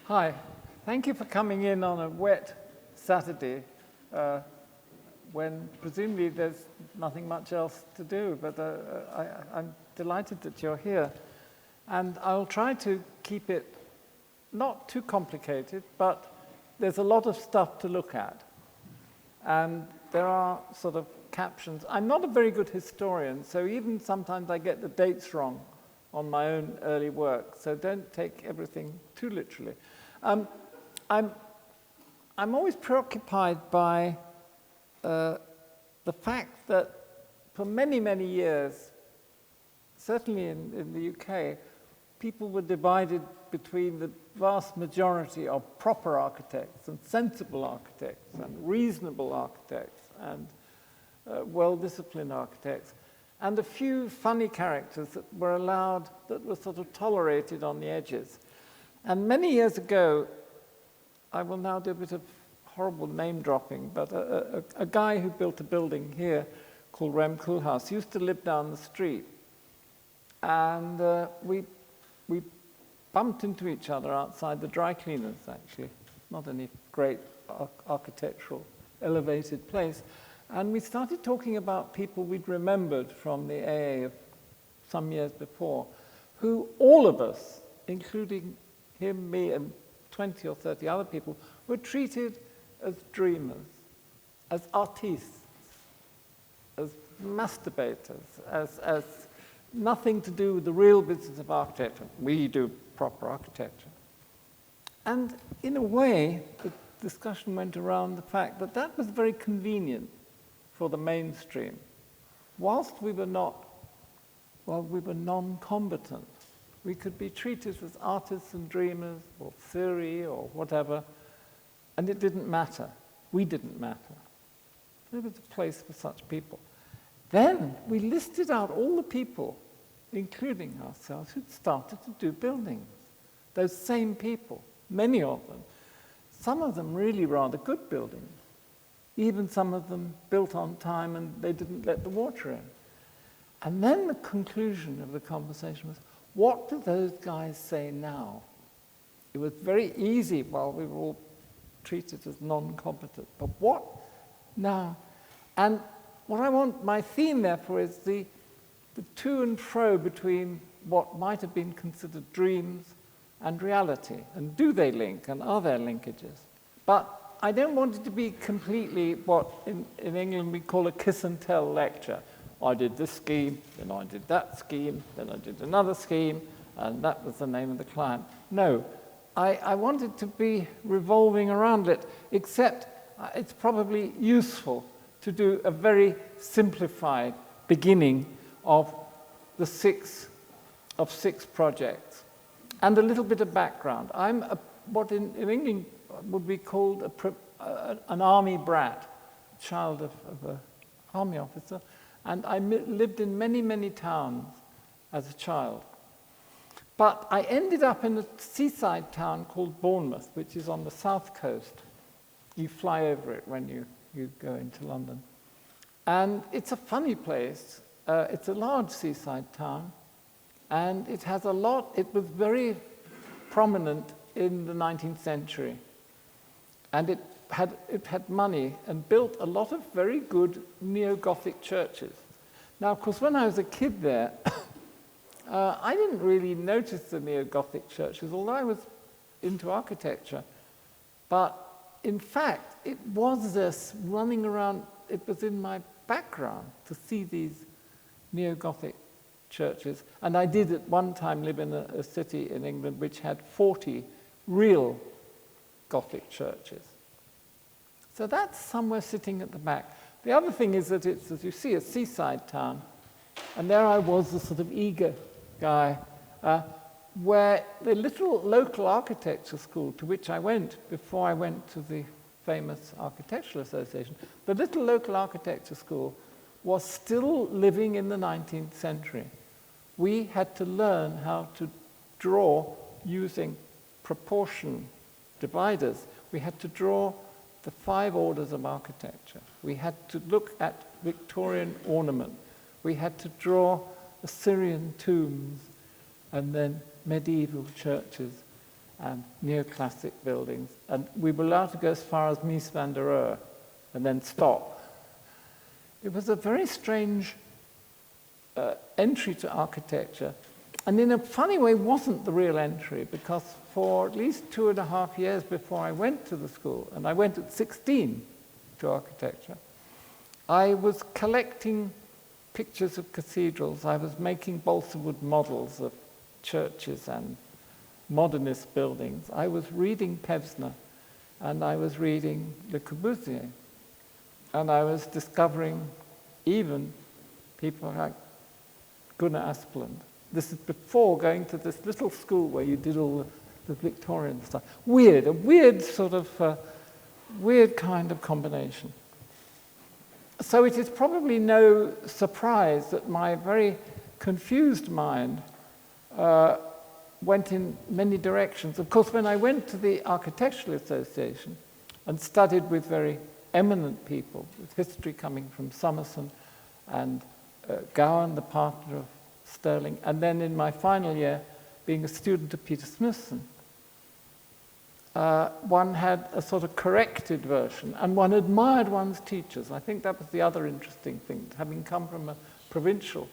Hi, thank you for coming in on a wet Saturday when presumably there's nothing much else to do, but I'm delighted that you're here. And I'll try to keep it not too complicated, but there's a lot of stuff to look at. And there are sort of captions. I'm not a very good historian, so even sometimes I get the dates wrong on my own early work, so don't take everything too literally. I'm always preoccupied by the fact that for many, many years, certainly in the UK, people were divided between the vast majority of proper architects and sensible architects and reasonable architects and well-disciplined architects, and a few funny characters that were allowed, that were sort of tolerated on the edges. And many years ago, I will now do a bit of horrible name dropping, but a guy who built a building here called Rem Koolhaas used to live down the street. And we bumped into each other outside the dry cleaners, actually. Not any great architectural elevated place. And we started talking about people we'd remembered from the AA of some years before, who all of us, including him, me, and 20 or 30 other people, were treated as dreamers, as artistes, as masturbators, as nothing to do with the real business of architecture. We do proper architecture. And in a way, the discussion went around the fact that that was very convenient for the mainstream. Whilst we were not, well, we were non-combatant. We could be treated as artists and dreamers, or theory, or whatever, and it didn't matter. We didn't matter. There was a place for such people. Then we listed out all the people, including ourselves, who'd started to do buildings. Those same people, many of them. Some of them really rather good buildings. Even some of them built on time and they didn't let the water in. And then the conclusion of the conversation was, what do those guys say now? It was very easy while we were all treated as non-competent, but what now? And what I want, my theme therefore is the to and fro between what might have been considered dreams and reality, and do they link, and are there linkages? But I don't want it to be completely what in England we call a kiss and tell lecture. I did this scheme, then I did that scheme, then I did another scheme, and that was the name of the client. No, I want it to be revolving around it, except it's probably useful to do a very simplified beginning of the six projects, and a little bit of background. I'm what in England would be called an army brat, child of an army officer, and I lived in many, many towns as a child. But I ended up in a seaside town called Bournemouth, which is on the south coast. You fly over it when you go into London. And it's a funny place. It's a large seaside town, and it has a lot. It was very prominent in the 19th century. And it had money and built a lot of very good neo-Gothic churches. Now, of course, when I was a kid there, I didn't really notice the neo-Gothic churches, although I was into architecture. But in fact, it was this running around, it was in my background to see these neo-Gothic churches. And I did at one time live in a city in England which had 40 real Gothic churches. So that's somewhere sitting at the back. The other thing is that it's, as you see, a seaside town. And there I was, the sort of eager guy, where the little local architecture school to which I went before I went to the famous Architectural Association, the little local architecture school was still living in the 19th century. We had to learn how to draw using proportion dividers. We had to draw the 5 orders of architecture. We had to look at Victorian ornament. We had to draw Assyrian tombs and then medieval churches. and neoclassic buildings. And we were allowed to go as far as Mies van der Rohe and then stop. It was a very strange entry to architecture, and in a funny way wasn't the real entry, because for at least 2.5 years before I went to the school, and I went at 16 to architecture, I was collecting pictures of cathedrals. I was making balsa wood models of churches and modernist buildings. I was reading Pevsner, and I was reading Le Corbusier, and I was discovering even people like Gunnar Asplund. This is before going to this little school where you did all the Victorian stuff. A weird sort of, weird kind of combination. So it is probably no surprise that my very confused mind went in many directions. Of course, when I went to the Architectural Association and studied with very eminent people, with history coming from Summerson and Gowan, the partner of Sterling, and then in my final year, being a student of Peter Smithson, one had a sort of corrected version, and one admired one's teachers. I think that was the other interesting thing. Having come from a provincial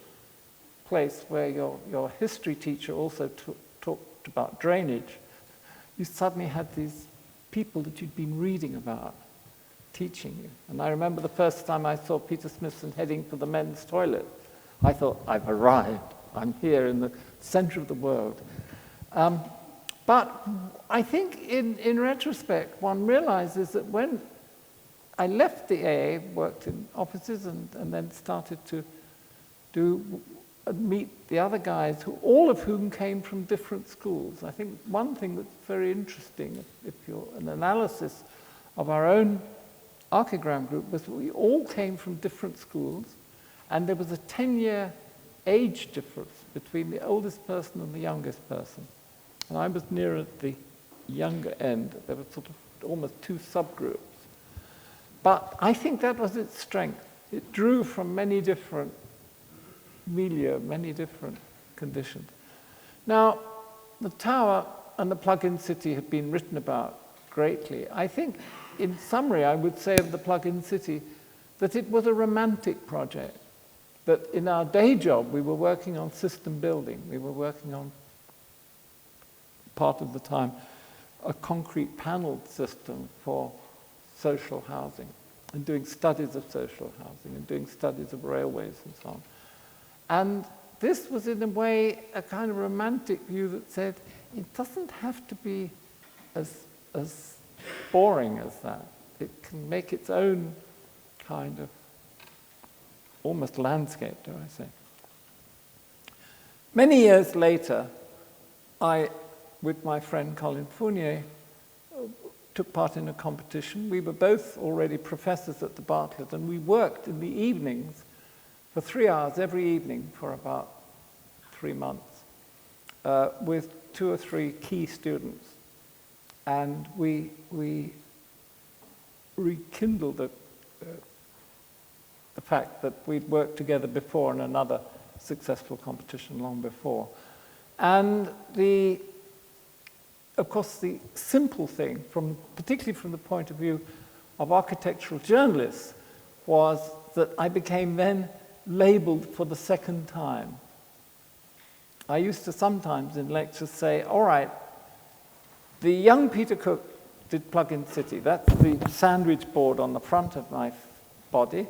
place where your history teacher also talked about drainage, you suddenly had these people that you'd been reading about teaching you. And I remember the first time I saw Peter Smithson heading for the men's toilet, I thought, I've arrived. I'm here in the center of the world. But I think in retrospect, one realizes that when I left the AA, worked in offices and then started to meet the other guys, all of whom came from different schools. I think one thing that's very interesting, if you're an analysis of our own Archigram group, was we all came from different schools, and there was a 10-year age difference between the oldest person and the youngest person. And I was nearer the younger end. There were sort of almost two subgroups. But I think that was its strength. It drew from many different milieu, many different conditions. Now, the tower and the plug-in city have been written about greatly. I think, in summary, I would say of the plug-in city that it was a romantic project, that in our day job we were working on system building. We were working on, part of the time, a concrete paneled system for social housing, and doing studies of social housing, and doing studies of railways and so on. And this was, in a way, a kind of romantic view that said, it doesn't have to be as boring as that. It can make its own kind of almost landscape, dare I say. Many years later, I, with my friend Colin Fournier, took part in a competition. We were both already professors at the Bartlett, and we worked in the evenings for 3 hours every evening for about 3 months with 2 or 3 key students. And we rekindled the fact that we'd worked together before in another successful competition long before. And of course, the simple thing, particularly from the point of view of architectural journalists, was that I became then labeled for the second time. I used to sometimes in lectures say, all right, the young Peter Cook did Plug-in City. That's the sandwich board on the front of my body.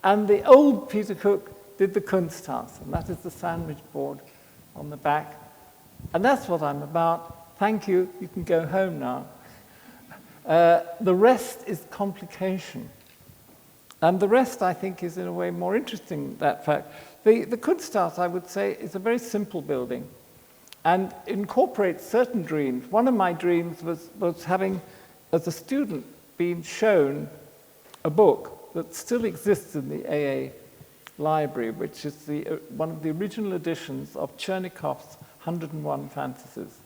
And the old Peter Cook did the Kunsthaus, and that is the sandwich board on the back. And that's what I'm about. Thank you, you can go home now. The rest is complication. And the rest, I think, is in a way more interesting, that fact. The Kunsthaus, I would say, is a very simple building and incorporates certain dreams. One of my dreams was having, as a student, been shown a book that still exists in the AA library, which is one of the original editions of Chernikov's 101 Fantasies.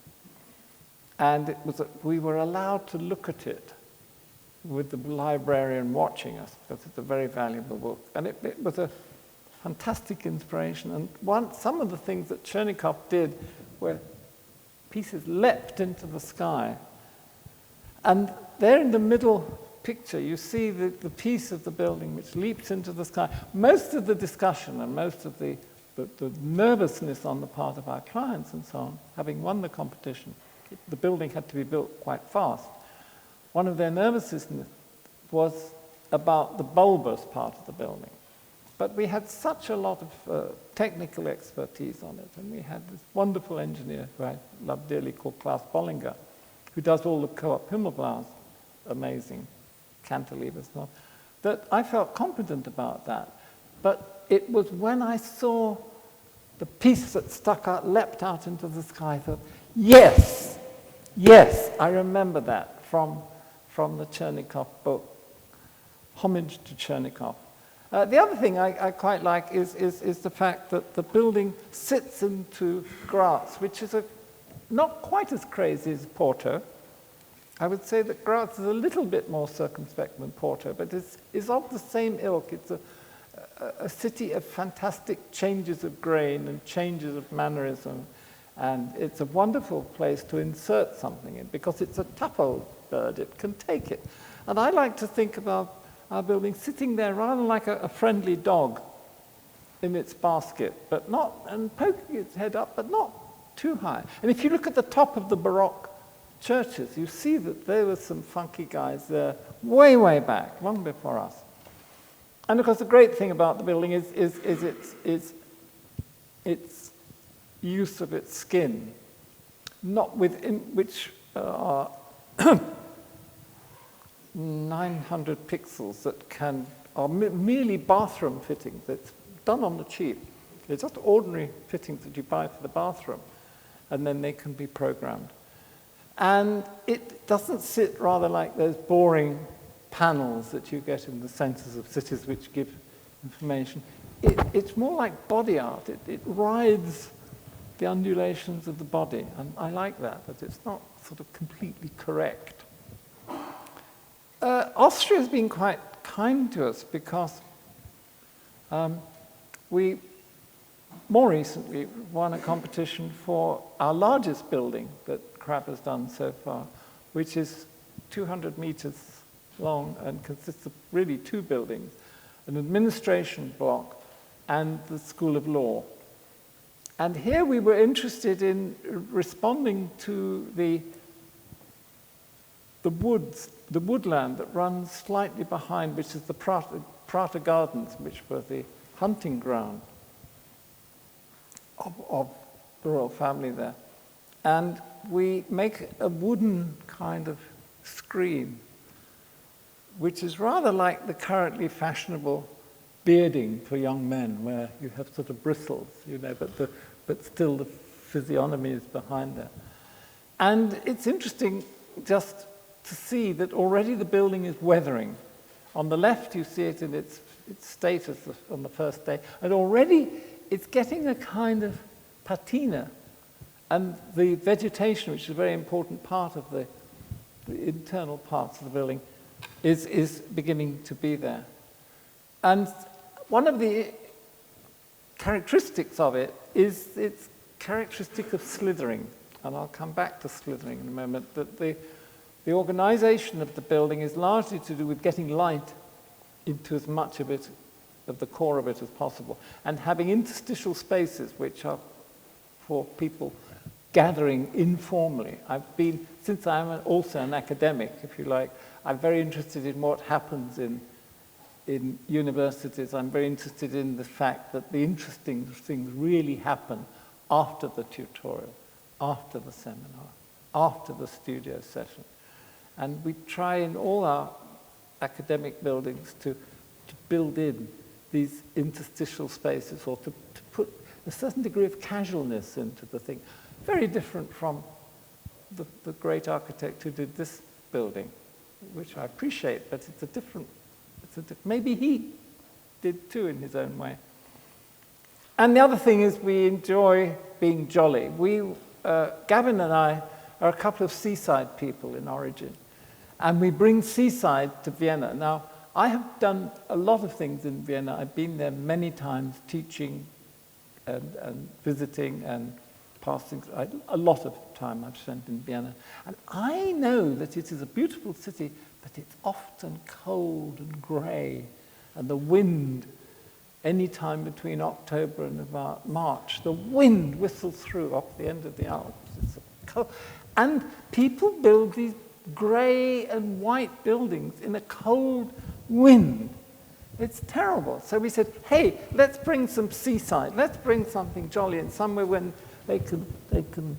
And we were allowed to look at it with the librarian watching us, because it's a very valuable book. And it was a fantastic inspiration. And some of the things that Chernikov did were pieces leapt into the sky. And there in the middle picture, you see the piece of the building which leaps into the sky. Most of the discussion and most of the nervousness on the part of our clients and so on, having won the competition, the building had to be built quite fast. One of their nervousness was about the bulbous part of the building. But we had such a lot of technical expertise on it, and we had this wonderful engineer who I love dearly called Klaus Bollinger, who does all the co-op Himmelblaus, amazing cantilevers, and all, that I felt confident about that. But it was when I saw the piece that stuck out, leapt out into the sky, I thought, yes, yes, I remember that from the Chernikov book, Homage to Chernikov. The other thing I quite like is the fact that the building sits into Graz, which is not quite as crazy as Porto. I would say that Graz is a little bit more circumspect than Porto, but it's of the same ilk. It's a city of fantastic changes of grain and changes of mannerism, and it's a wonderful place to insert something in, because it's a tough old bird, it can take it. And I like to think about our building sitting there rather like a friendly dog in its basket, but not, and poking its head up, but not too high. And if you look at the top of the Baroque churches, you see that there were some funky guys there way, way back, long before us. And of course, the great thing about the building is its use of its skin, not within which are 900 pixels that are merely bathroom fittings. It's done on the cheap. They're just ordinary fittings that you buy for the bathroom, and then they can be programmed. And it doesn't sit rather like those boring panels that you get in the census of cities which give information. It's more like body art. It rides the undulations of the body, and I like that it's not sort of completely correct. Austria has been quite kind to us because we more recently won a competition for our largest building that CRAB has done so far, which is 200 meters long and consists of really two buildings, an administration block and the School of Law. And here we were interested in responding to the woodland that runs slightly behind, which is the Prater Gardens, which were the hunting ground of the royal family there. And we make a wooden kind of screen, which is rather like the currently fashionable bearding for young men, where you have sort of bristles, you know, but still the physiognomy is behind there. And it's interesting just to see that already the building is weathering. On the left, you see it in its status on the first day, and already it's getting a kind of patina, and the vegetation, which is a very important part of the internal parts of the building, is beginning to be there. And one of the characteristics of it is its characteristic of slithering, and I'll come back to slithering in a moment, that the organization of the building is largely to do with getting light into as much of it, of the core of it as possible, and having interstitial spaces which are for people gathering informally. Since I'm also an academic, if you like, I'm very interested in what happens in universities. I'm very interested in the fact that the interesting things really happen after the tutorial, after the seminar, after the studio session. And we try in all our academic buildings to build in these interstitial spaces, or to put a certain degree of casualness into the thing. Very different from the great architect who did this building, which I appreciate, but it's a different, maybe he did too in his own way. And the other thing is we enjoy being jolly. Gavin and I are a couple of seaside people in origin, and we bring seaside to Vienna. Now, I have done a lot of things in Vienna. I've been there many times teaching and visiting and passing, a lot of time I've spent in Vienna. And I know that it is a beautiful city, but it's often cold and grey, and the wind, any time between October and about March, the wind whistles through off the end of the Alps. It's cold. And people build these grey and white buildings in a cold wind. It's terrible. So we said, hey, let's bring some seaside. Let's bring something jolly and somewhere when they can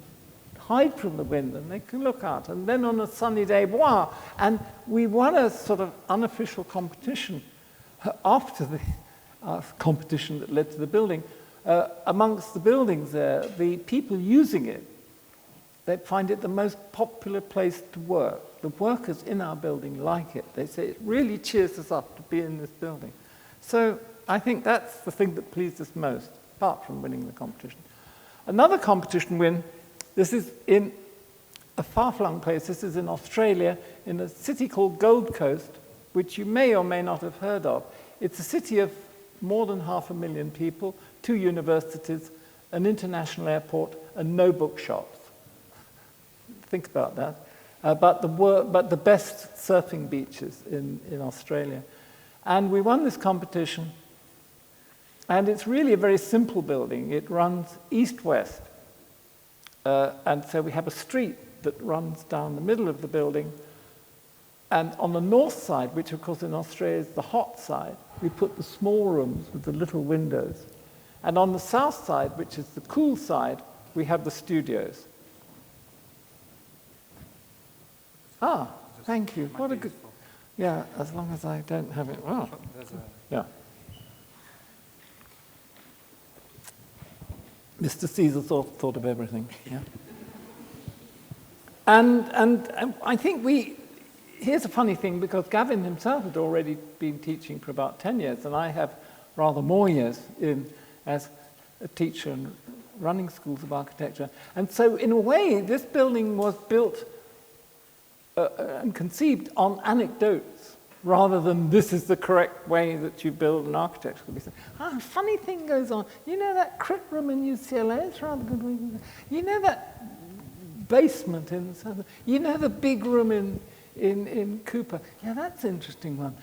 hide from the wind and they can look out. And then on a sunny day, wow! And we won a sort of unofficial competition after the competition that led to the building. Amongst the buildings there, the people using it, they find it the most popular place to work. The workers in our building like it. They say it really cheers us up to be in this building. So I think that's the thing that pleased us most, apart from winning the competition. Another competition win, this is in a far-flung place. This is in Australia, in a city called Gold Coast, which you may or may not have heard of. It's a city of more than 500,000 people, 2 universities, an international airport, and no bookshops. Think about that. But the best surfing beaches in Australia. And we won this competition, and it's really a very simple building. It runs east-west. And so we have a street that runs down the middle of the building. And on the north side, which of course in Australia is the hot side, we put the small rooms with the little windows. And on the south side, which is the cool side, we have the studios. Ah, thank you. What a good... Yeah, as long as I don't have it. Oh. Yeah. Mr. Caesar thought of everything. Yeah. And I think here's a funny thing, because Gavin himself had already been teaching for about 10 years, and I have rather more years as a teacher and running schools of architecture. And so in a way, this building was built and conceived on anecdotes, rather than this is the correct way that you build an architecture. A funny thing goes on. You know that crit room in UCLA? It's rather good. You know that basement in Southern? You know the big room in Cooper? Yeah, that's an interesting one.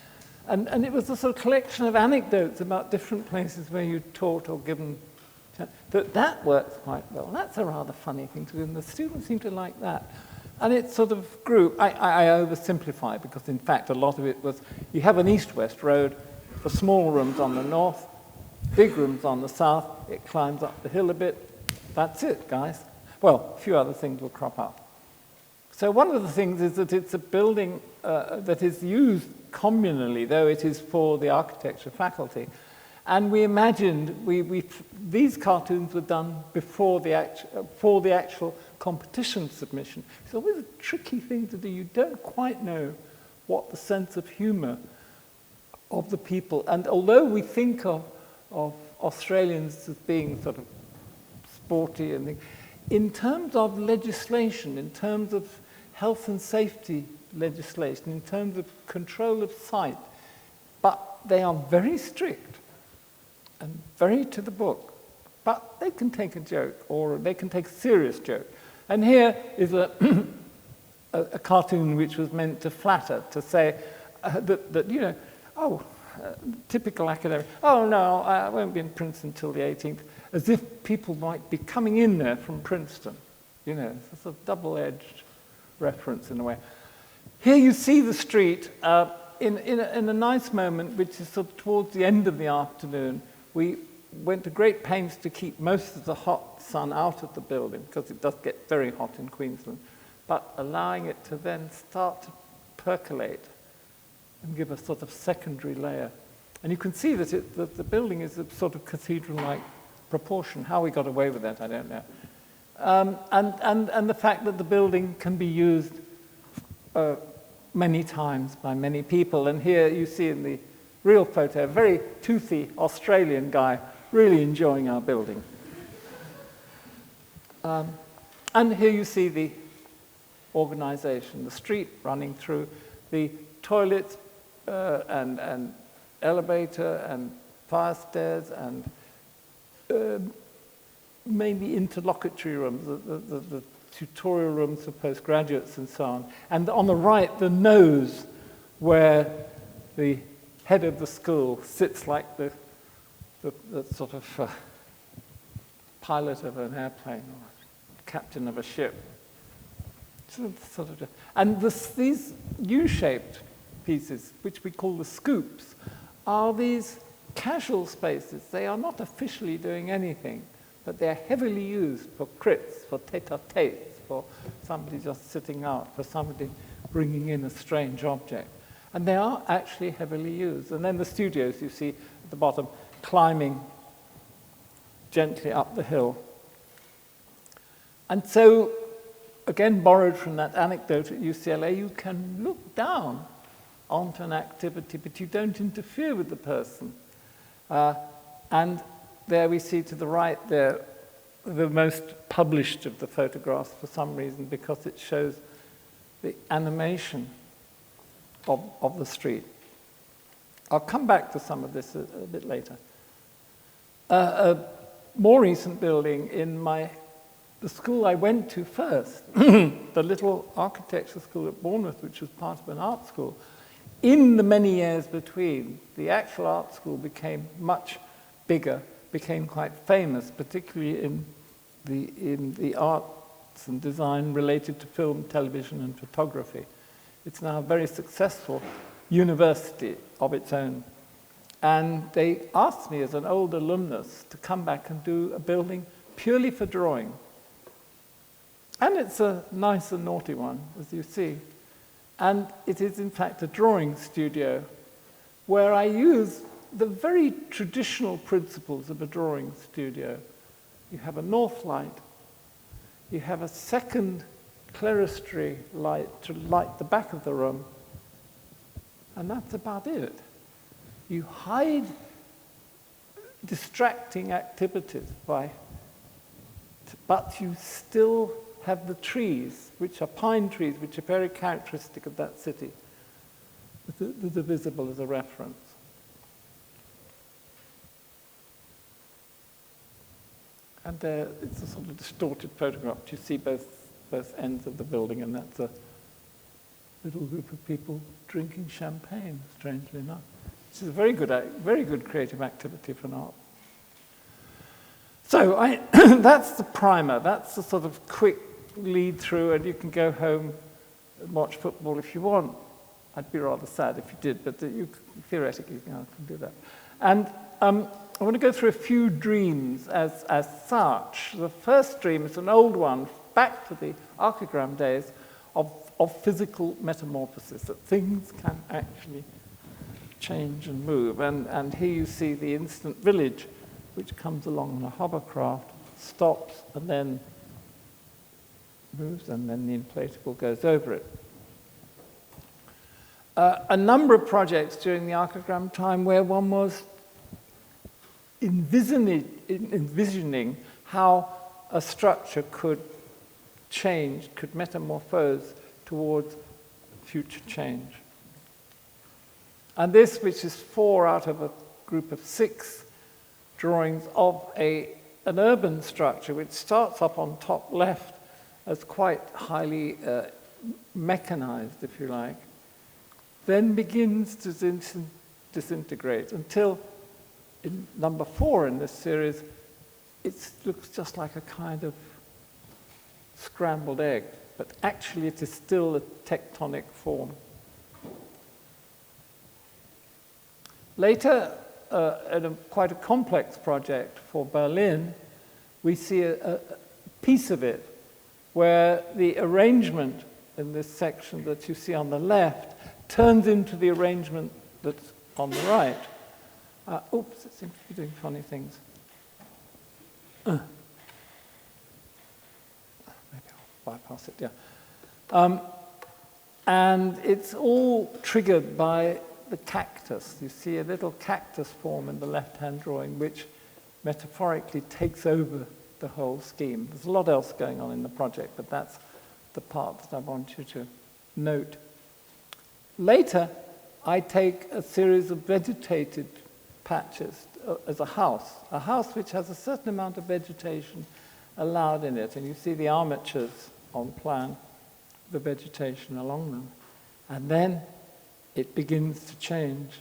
And it was a sort of collection of anecdotes about different places where you taught or given. That works quite well. That's a rather funny thing to do, and the students seem to like that. And it sort of grew. I oversimplify, because in fact a lot of it was, you have an east-west road, the small rooms on the north, big rooms on the south, it climbs up the hill a bit. That's it, guys. Well, a few other things will crop up. So one of the things is that it's a building that is used communally, though it is for the architecture faculty. And we imagined, these cartoons were done before for the actual competition submission. It's always a tricky thing to do. You don't quite know what the sense of humor of the people. And although we think of Australians as being sort of sporty and things, in terms of legislation, in terms of health and safety legislation, in terms of control of site, but they are very strict and very to the book. But they can take a joke, or they can take a serious joke. And here is a cartoon which was meant to flatter, to say that you know, typical academic, oh no, I won't be in Princeton until the 18th, as if people might be coming in there from Princeton. You know, it's a sort of double-edged reference in a way. Here you see the street in a nice moment, which is sort of towards the end of the afternoon. We went to great pains to keep most of the hot sun out of the building, because it does get very hot in Queensland, but allowing it to then start to percolate and give a sort of secondary layer. And you can see that the building is a sort of cathedral-like proportion. How we got away with that, I don't know. And the fact that the building can be used many times by many people. And here you see in the real photo, a very toothy Australian guy really enjoying our building. And here you see the organization, the street running through, the toilets and elevator and fire stairs and maybe interlocutory rooms, the tutorial rooms for postgraduates and so on. And on the right, the nose, where the head of the school sits like the sort of pilot of an airplane or captain of a ship. And these U-shaped pieces, which we call the scoops, are these casual spaces. They are not officially doing anything, but they're heavily used for crits, for tete-a-tetes, for somebody just sitting out, for somebody bringing in a strange object. And they are actually heavily used. And then the studios, you see at the bottom, climbing gently up the hill. And so, again, borrowed from that anecdote at UCLA, you can look down onto an activity, but you don't interfere with the person. And there we see to the right there the most published of the photographs for some reason, because it shows the animation of the street. I'll come back to some of this a bit later. A more recent building in the school I went to first, the little architecture school at Bournemouth, which was part of an art school. In the many years between, the actual art school became much bigger, became quite famous, particularly in the arts and design related to film, television, and photography. It's now a very successful university of its own. And they asked me as an old alumnus to come back and do a building purely for drawing. And it's a nice and naughty one, as you see. And it is, in fact, a drawing studio where I use the very traditional principles of a drawing studio. You have a north light. You have a second clerestory light to light the back of the room. And that's about it. You hide distracting activities but you still have the trees, which are pine trees, which are very characteristic of that city, that are visible as a reference. And there, it's a sort of distorted photograph. You see both ends of the building, and that's a little group of people drinking champagne, strangely enough. Which is a very good creative activity for an art. So that's the primer. That's the sort of quick lead through, and you can go home and watch football if you want. I'd be rather sad if you did, but you theoretically can do that. And I want to go through a few dreams as such. The first dream is an old one, back to the archigram days, of physical metamorphosis, that things can actually change and move. And here you see the instant village, which comes along on a hovercraft, stops, and then moves, and then the inflatable goes over it. A number of projects during the archigram time where one was envisioning how a structure could change, could metamorphose towards future change. And this, which is 4 out of a group of 6 drawings of an urban structure, which starts up on top left as quite highly mechanized, if you like, then begins to disintegrate until in number 4 in this series, it looks just like a kind of scrambled egg, but actually it is still a tectonic form. Later, in quite a complex project for Berlin, we see a piece of it where the arrangement in this section that you see on the left turns into the arrangement that's on the right. Oops, it seems to be doing funny things. Maybe I'll bypass it, yeah. And it's all triggered by the cactus. You see a little cactus form in the left-hand drawing, which metaphorically takes over the whole scheme. There's a lot else going on in the project, but that's the part that I want you to note. Later, I take a series of vegetated patches, as a house which has a certain amount of vegetation allowed in it. And you see the armatures on plan, the vegetation along them. And then it begins to change,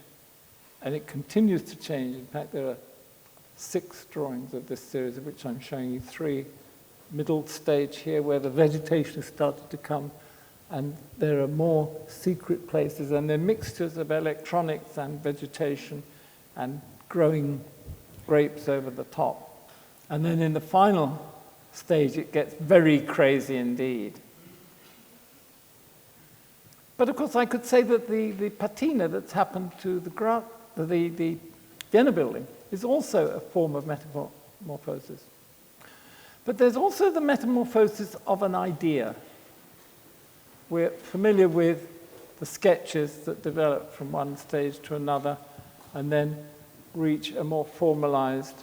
and it continues to change. In fact, there are 6 drawings of this series, of which I'm showing you 3. Middle stage here, where the vegetation has started to come, and there are more secret places, and they're mixtures of electronics and vegetation and growing grapes over the top. And then in the final stage, it gets very crazy indeed. But of course, I could say that the patina that's happened to the Vienna building is also a form of metamorphosis. But there's also the metamorphosis of an idea. We're familiar with the sketches that develop from one stage to another and then reach a more formalized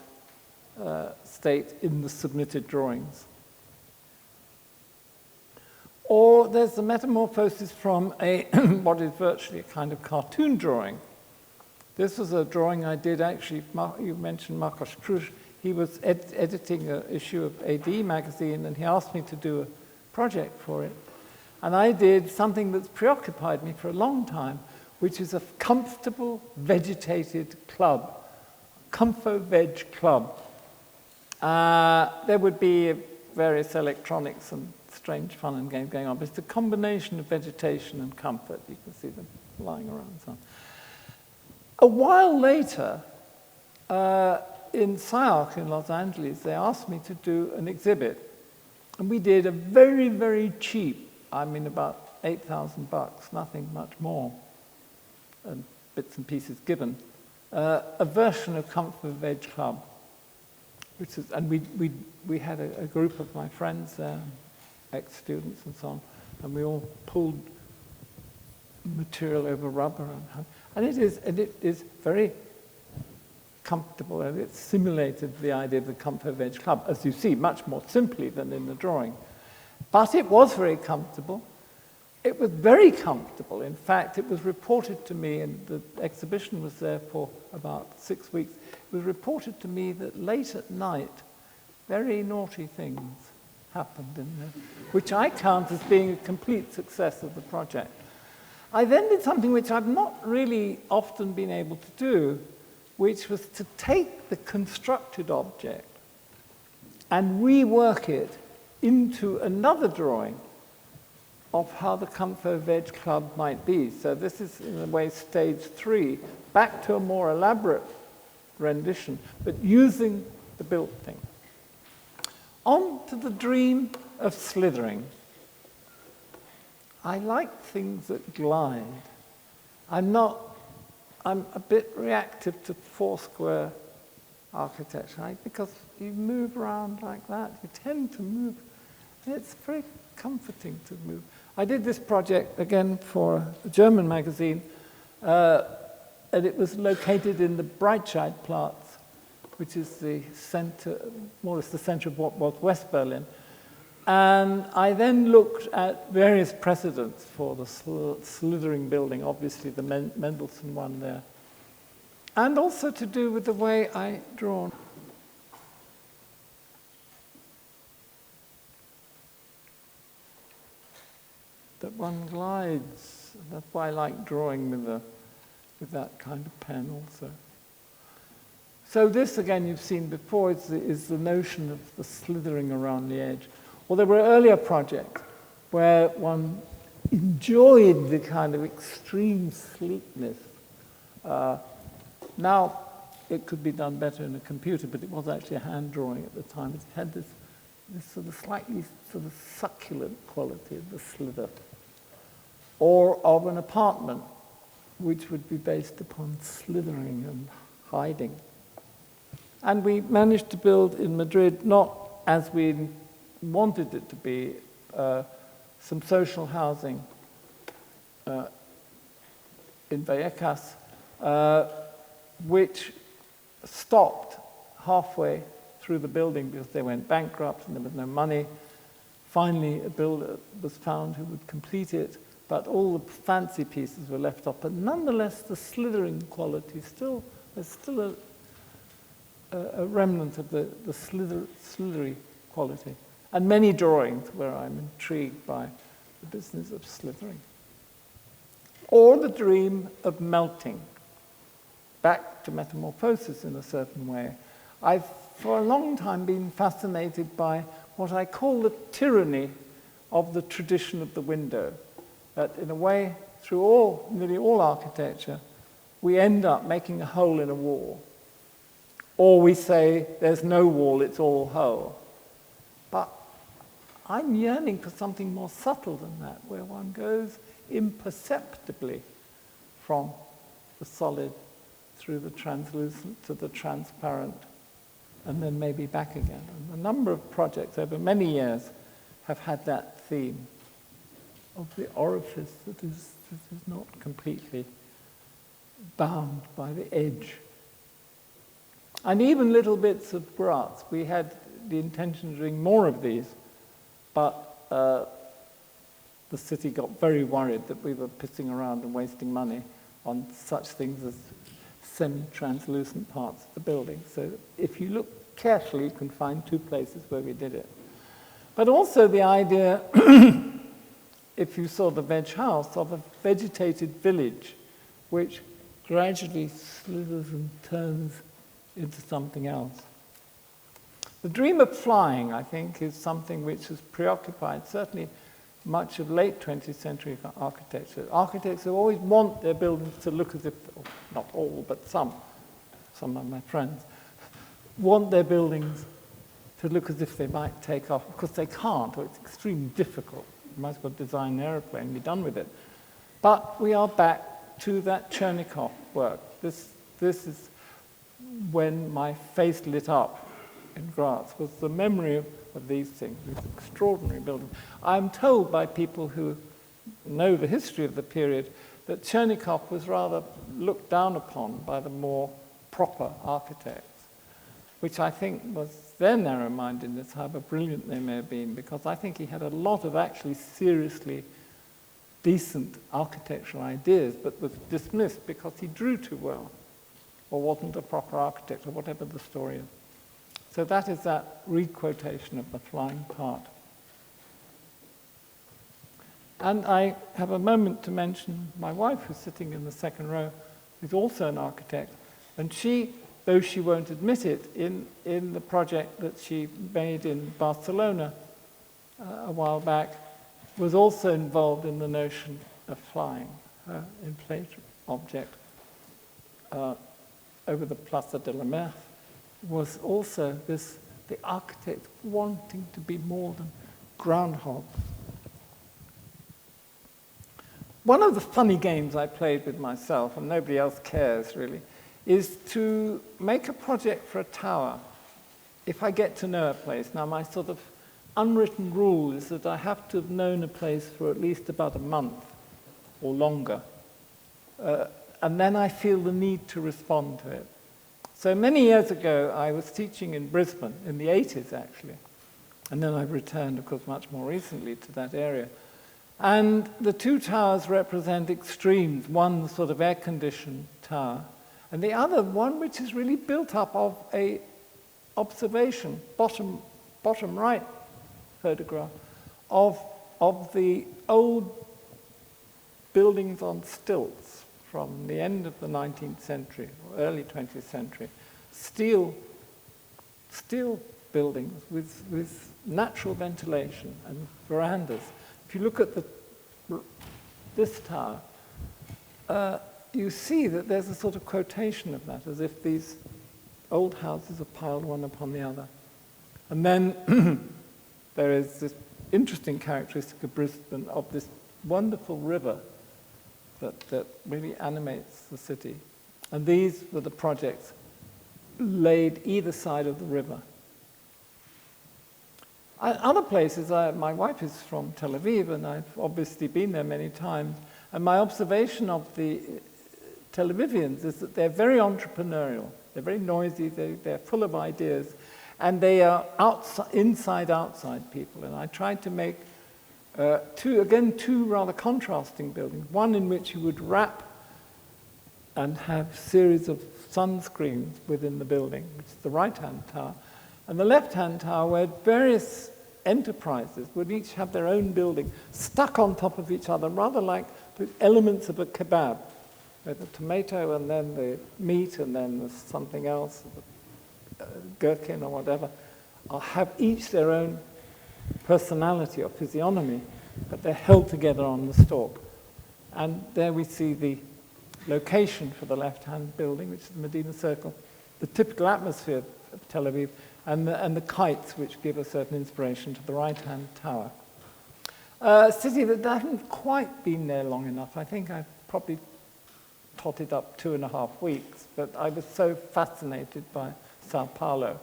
state in the submitted drawings. Or there's the metamorphosis from a what is virtually a kind of cartoon drawing. This was a drawing I did actually, you mentioned Marcos Cruz. He was editing an issue of AD magazine, and he asked me to do a project for it. And I did something that's preoccupied me for a long time, which is a comfortable, vegetated club, comfo-veg club. There would be various electronics and strange fun and games going on, but it's a combination of vegetation and comfort. You can see them lying around and so on. A while later, in CEAU-FAUP in Los Angeles, they asked me to do an exhibit. And we did a very, very cheap, I mean about $8,000, nothing much more, and bits and pieces given, a version of Comfort Veg Club. Which is, and we had a group of my friends there, ex-students and so on, and we all pulled material over rubber. And it is very comfortable, and it simulated the idea of the Comfort Veg Club, as you see, much more simply than in the drawing. But it was very comfortable. It was very comfortable. In fact, it was reported to me, and the exhibition was there for about 6 weeks, it was reported to me that late at night, very naughty things happened in there, which I count as being a complete success of the project. I then did something which I've not really often been able to do, which was to take the constructed object and rework it into another drawing of how the Comfort Veg Club might be. So this is, in a way, stage 3, back to a more elaborate rendition, but using the built thing. On to the dream of slithering. I like things that glide. I'm a bit reactive to 4-square architecture, because you move around like that, you tend to move, and it's very comforting to move. I did this project again for a German magazine, and it was located in the Breitscheidplatz, which is the center, more or less the center of what was West Berlin. And I then looked at various precedents for the slithering building, obviously the Mendelssohn one there, and also to do with the way I draw. That one glides. That's why I like drawing with that kind of pen also. So this, again, you've seen before, is the notion of the slithering around the edge. Well, there were earlier projects where one enjoyed the kind of extreme sleekness. Now, it could be done better in a computer, but it was actually a hand drawing at the time. It had this sort of slightly sort of succulent quality of the slither. Or of an apartment, which would be based upon slithering and hiding. And we managed to build in Madrid, not as we wanted it to be, some social housing in Vallecas, which stopped halfway through the building because they went bankrupt and there was no money. Finally, a builder was found who would complete it, but all the fancy pieces were left off. But nonetheless, the slithering quality there's still a remnant of the slithery quality. And many drawings where I'm intrigued by the business of slithering. Or the dream of melting, back to metamorphosis in a certain way. I've for a long time been fascinated by what I call the tyranny of the tradition of the window. That in a way, through nearly all architecture, we end up making a hole in a wall. Or we say, there's no wall, it's all hole. But I'm yearning for something more subtle than that, where one goes imperceptibly from the solid through the translucent to the transparent, and then maybe back again. And a number of projects over many years have had that theme of the orifice that is not completely bound by the edge. And even little bits of Graz. We had the intention of doing more of these, but the city got very worried that we were pissing around and wasting money on such things as semi-translucent parts of the building. So if you look carefully, you can find two places where we did it. But also the idea, if you saw the veg house, of a vegetated village which gradually slithers and turns into something else. The dream of flying, I think, is something which has preoccupied certainly much of late 20th century architecture. Architects who always want their buildings to look as if, not all, but some of my friends, want their buildings to look as if they might take off. Of course they can't, or it's extremely difficult. You might as well design an airplane and be done with it. But we are back to that Chernikov work. This is when my face lit up in Graz, was the memory of these things, these extraordinary buildings. I'm told by people who know the history of the period that Chernikov was rather looked down upon by the more proper architects, which I think was their narrow-mindedness, however brilliant they may have been, because I think he had a lot of actually seriously decent architectural ideas, but was dismissed because he drew too well, or wasn't a proper architect, or whatever the story is. So that is that re-quotation of the flying part. And I have a moment to mention my wife, who's sitting in the second row, who's also an architect, and she, though she won't admit it, in the project that she made in Barcelona a while back, was also involved in the notion of flying. Her inflatable object over the Plaza de la Mer was also the architect wanting to be more than groundhog. One of the funny games I played with myself, and nobody else cares really, is to make a project for a tower if I get to know a place. Now my sort of unwritten rule is that I have to have known a place for at least about a month or longer. And then I feel the need to respond to it. So many years ago, I was teaching in Brisbane, in the 80s actually, and then I've returned, of course, much more recently to that area. And the two towers represent extremes, one sort of air-conditioned tower, and the other one which is really built up of a observation, bottom right photograph, of the old buildings on stilts from the end of the 19th century, or early 20th century, steel buildings with natural ventilation and verandas. If you look at this tower, you see that there's a sort of quotation of that, as if these old houses are piled one upon the other. And then there is this interesting characteristic of Brisbane, of this wonderful river that really animates the city. And these were the projects laid either side of the river. Other places, my wife is from Tel Aviv, and I've obviously been there many times, and my observation of the Tel Avivians is that they're very entrepreneurial, they're very noisy, they're full of ideas, and they are inside-outside people. And I tried to make two rather contrasting buildings, one in which you would wrap and have series of sun screens within the building, which is the right-hand tower, and the left-hand tower where various enterprises would each have their own building stuck on top of each other, rather like the elements of a kebab, with the tomato and then the meat and then there's something else, gherkin or whatever, have each their own personality or physiognomy, but they're held together on the stalk. And there we see the location for the left-hand building, which is the Medina Circle, the typical atmosphere of Tel Aviv, and the kites, which give a certain inspiration to the right-hand tower. A city that hasn't quite been there long enough. I think I've probably totted up 2.5 weeks, but I was so fascinated by Sao Paulo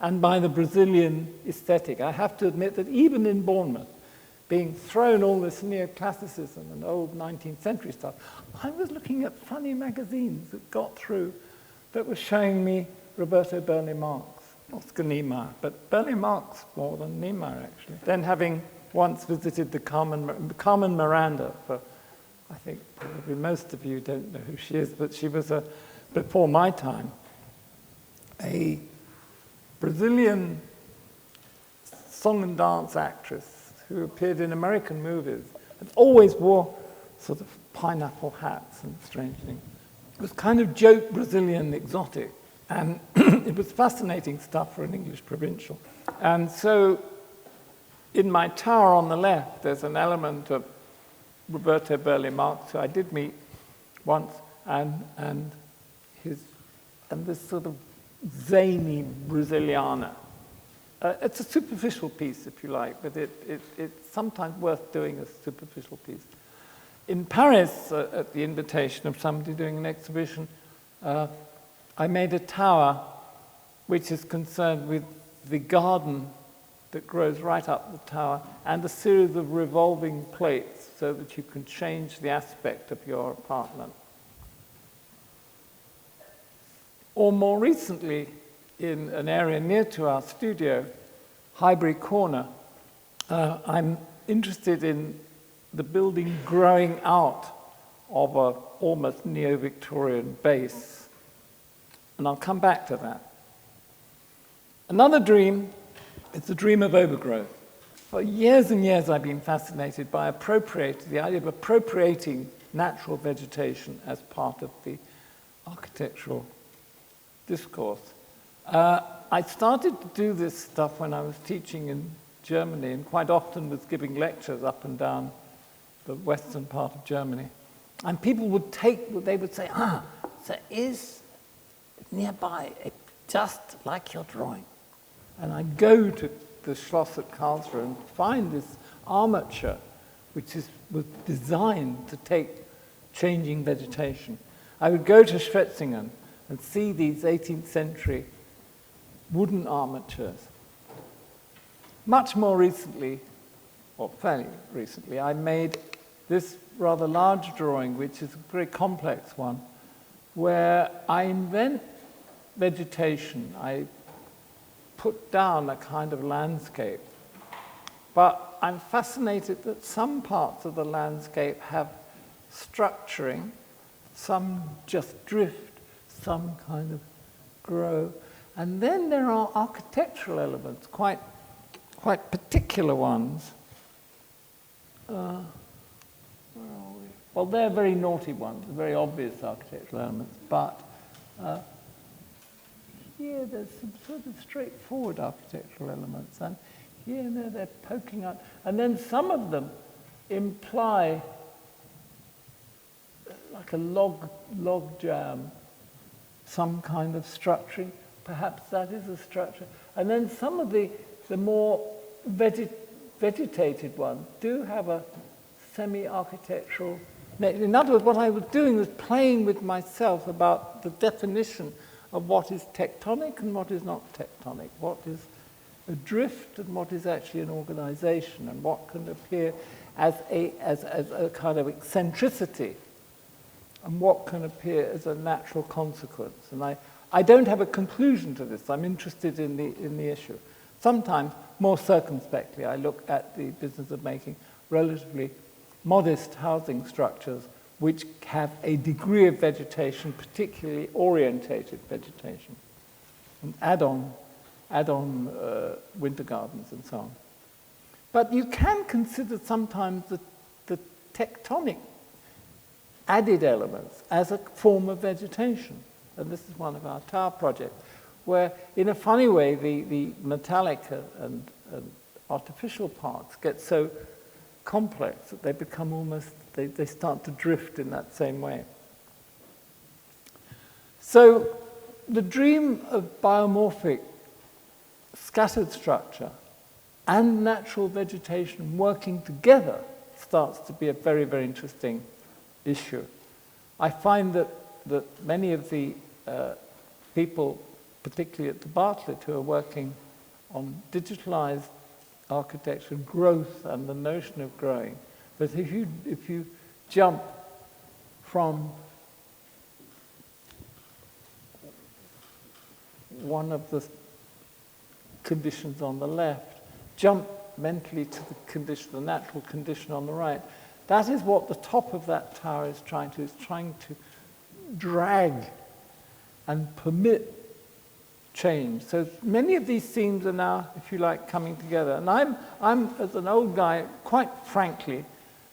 and by the Brazilian aesthetic. I have to admit that even in Bournemouth, being thrown all this neoclassicism and old 19th century stuff, I was looking at funny magazines that got through that were showing me Roberto Burle Marx, Oscar Niemeyer, but Burle Marx more than Niemeyer, actually. Then having once visited the Carmen Miranda, for I think probably most of you don't know who she is, but she was, before my time, a Brazilian song and dance actress who appeared in American movies and always wore sort of pineapple hats and strange things. It was kind of joke Brazilian exotic, and it was fascinating stuff for an English provincial. And so in my tower on the left, there's an element of Roberto Burle Marx, who I did meet once, and this sort of zany Braziliana. It's a superficial piece, if you like, but it's sometimes worth doing a superficial piece. In Paris, at the invitation of somebody doing an exhibition, I made a tower which is concerned with the garden that grows right up the tower and a series of revolving plates so that you can change the aspect of your apartment. Or more recently, in an area near to our studio, Highbury Corner, I'm interested in the building growing out of an almost neo-Victorian base. And I'll come back to that. Another dream is the dream of overgrowth. For years and years I've been fascinated by the idea of appropriating natural vegetation as part of the architectural discourse. I started to do this stuff when I was teaching in Germany, and quite often was giving lectures up and down the western part of Germany. And people would they would say, there is nearby, just like your drawing. And I'd go to the Schloss at Karlsruhe and find this armature, which was designed to take changing vegetation. I would go to Schwetzingen and see these 18th century wooden armatures. Much more recently, or fairly recently, I made this rather large drawing, which is a very complex one, where I invent vegetation. I put down a kind of landscape. But I'm fascinated that some parts of the landscape have structuring, some just drift, some kind of grow. And then there are architectural elements, quite particular ones. Where are we? Well, they're very naughty ones, very obvious architectural elements, but here there's some sort of straightforward architectural elements, and here and there they're poking out. And then some of them imply like a log jam, some kind of structuring. Perhaps that is a structure. And then some of the more vegetated ones do have a semi-architectural nature. In other words, what I was doing was playing with myself about the definition of what is tectonic and what is not tectonic, what is a drift and what is actually an organization, and what can appear as a kind of eccentricity, and what can appear as a natural consequence. And I don't have a conclusion to this. I'm interested in the issue. Sometimes, more circumspectly, I look at the business of making relatively modest housing structures which have a degree of vegetation, particularly orientated vegetation, and add-on winter gardens and so on. But you can consider sometimes the tectonic added elements as a form of vegetation. And this is one of our tower projects, where in a funny way the metallic and artificial parts get so complex that they become almost, they start to drift in that same way. So the dream of biomorphic scattered structure and natural vegetation working together starts to be a very, very interesting issue. I find that many of the people, particularly at the Bartlett, who are working on digitalized architecture, growth, and the notion of growing, that if you jump from one of the conditions on the left, jump mentally to the natural condition on the right, that is what the top of that tower is trying to drag and permit change. So many of these themes are now, if you like, coming together. And I'm as an old guy, quite frankly,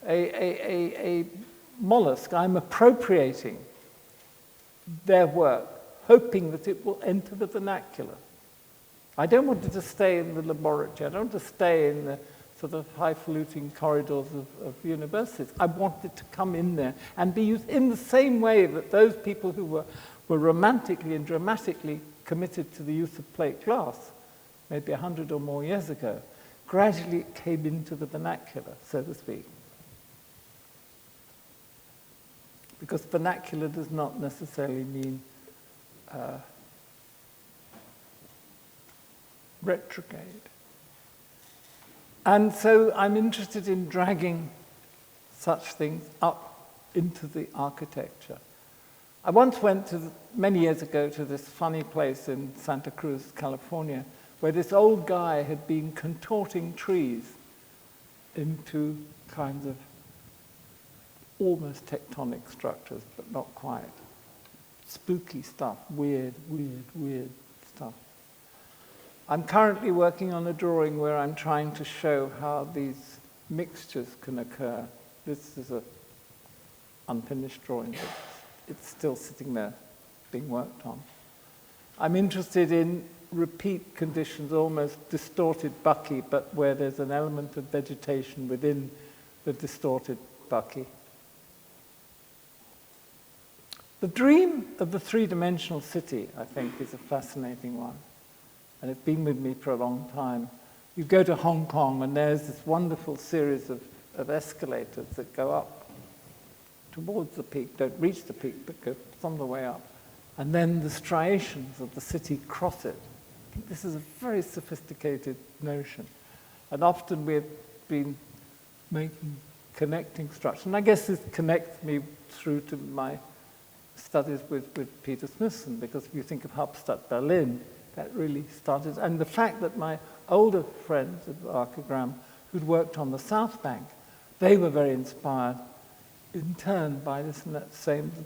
a mollusk. I'm appropriating their work, hoping that it will enter the vernacular. I don't want it to stay in the laboratory. I don't want to stay in the sort of highfalutin corridors of universities. I want it to come in there and be used in the same way that those people who were romantically and dramatically committed to the use of plate glass, maybe 100 or more years ago, gradually came into the vernacular, so to speak. Because vernacular does not necessarily mean retrograde. And so I'm interested in dragging such things up into the architecture. I once went many years ago to this funny place in Santa Cruz, California, where this old guy had been contorting trees into kinds of almost tectonic structures, but not quite. Spooky stuff, weird stuff. I'm currently working on a drawing where I'm trying to show how these mixtures can occur. This is an unfinished drawing, but it's still sitting there being worked on. I'm interested in repeat conditions, almost distorted bucky, but where there's an element of vegetation within the distorted bucky. The dream of the three-dimensional city, I think, is a fascinating one. And it's been with me for a long time. You go to Hong Kong and there's this wonderful series of escalators that go up towards the peak, don't reach the peak, but go some of the way up. And then the striations of the city cross it. I think this is a very sophisticated notion. And often we've been making connecting structures. And I guess this connects me through to my studies with Peter Smithson, because if you think of Hauptstadt Berlin, that really started. And the fact that my older friends at Archigram, who'd worked on the South Bank, they were very inspired in turn by this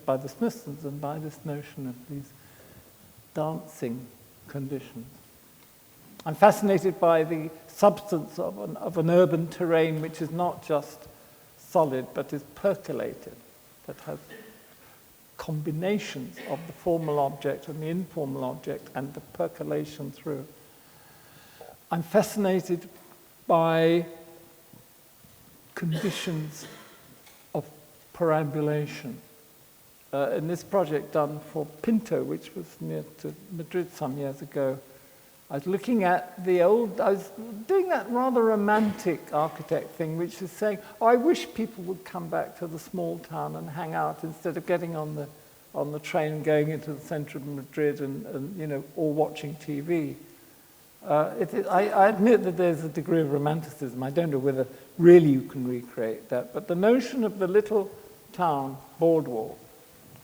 by the Smithsons and by this notion of these dancing conditions. I'm fascinated by the substance of an urban terrain which is not just solid but is percolated, that has combinations of the formal object and the informal object and the percolation through. I'm fascinated by conditions of perambulation. In this project done for Pinto, which was near to Madrid some years ago, I was looking at I was doing that rather romantic architect thing, which is saying, oh, I wish people would come back to the small town and hang out instead of getting on the train and going into the centre of Madrid and or watching TV. I admit that there's a degree of romanticism. I don't know whether really you can recreate that, but the notion of the little town boardwalk,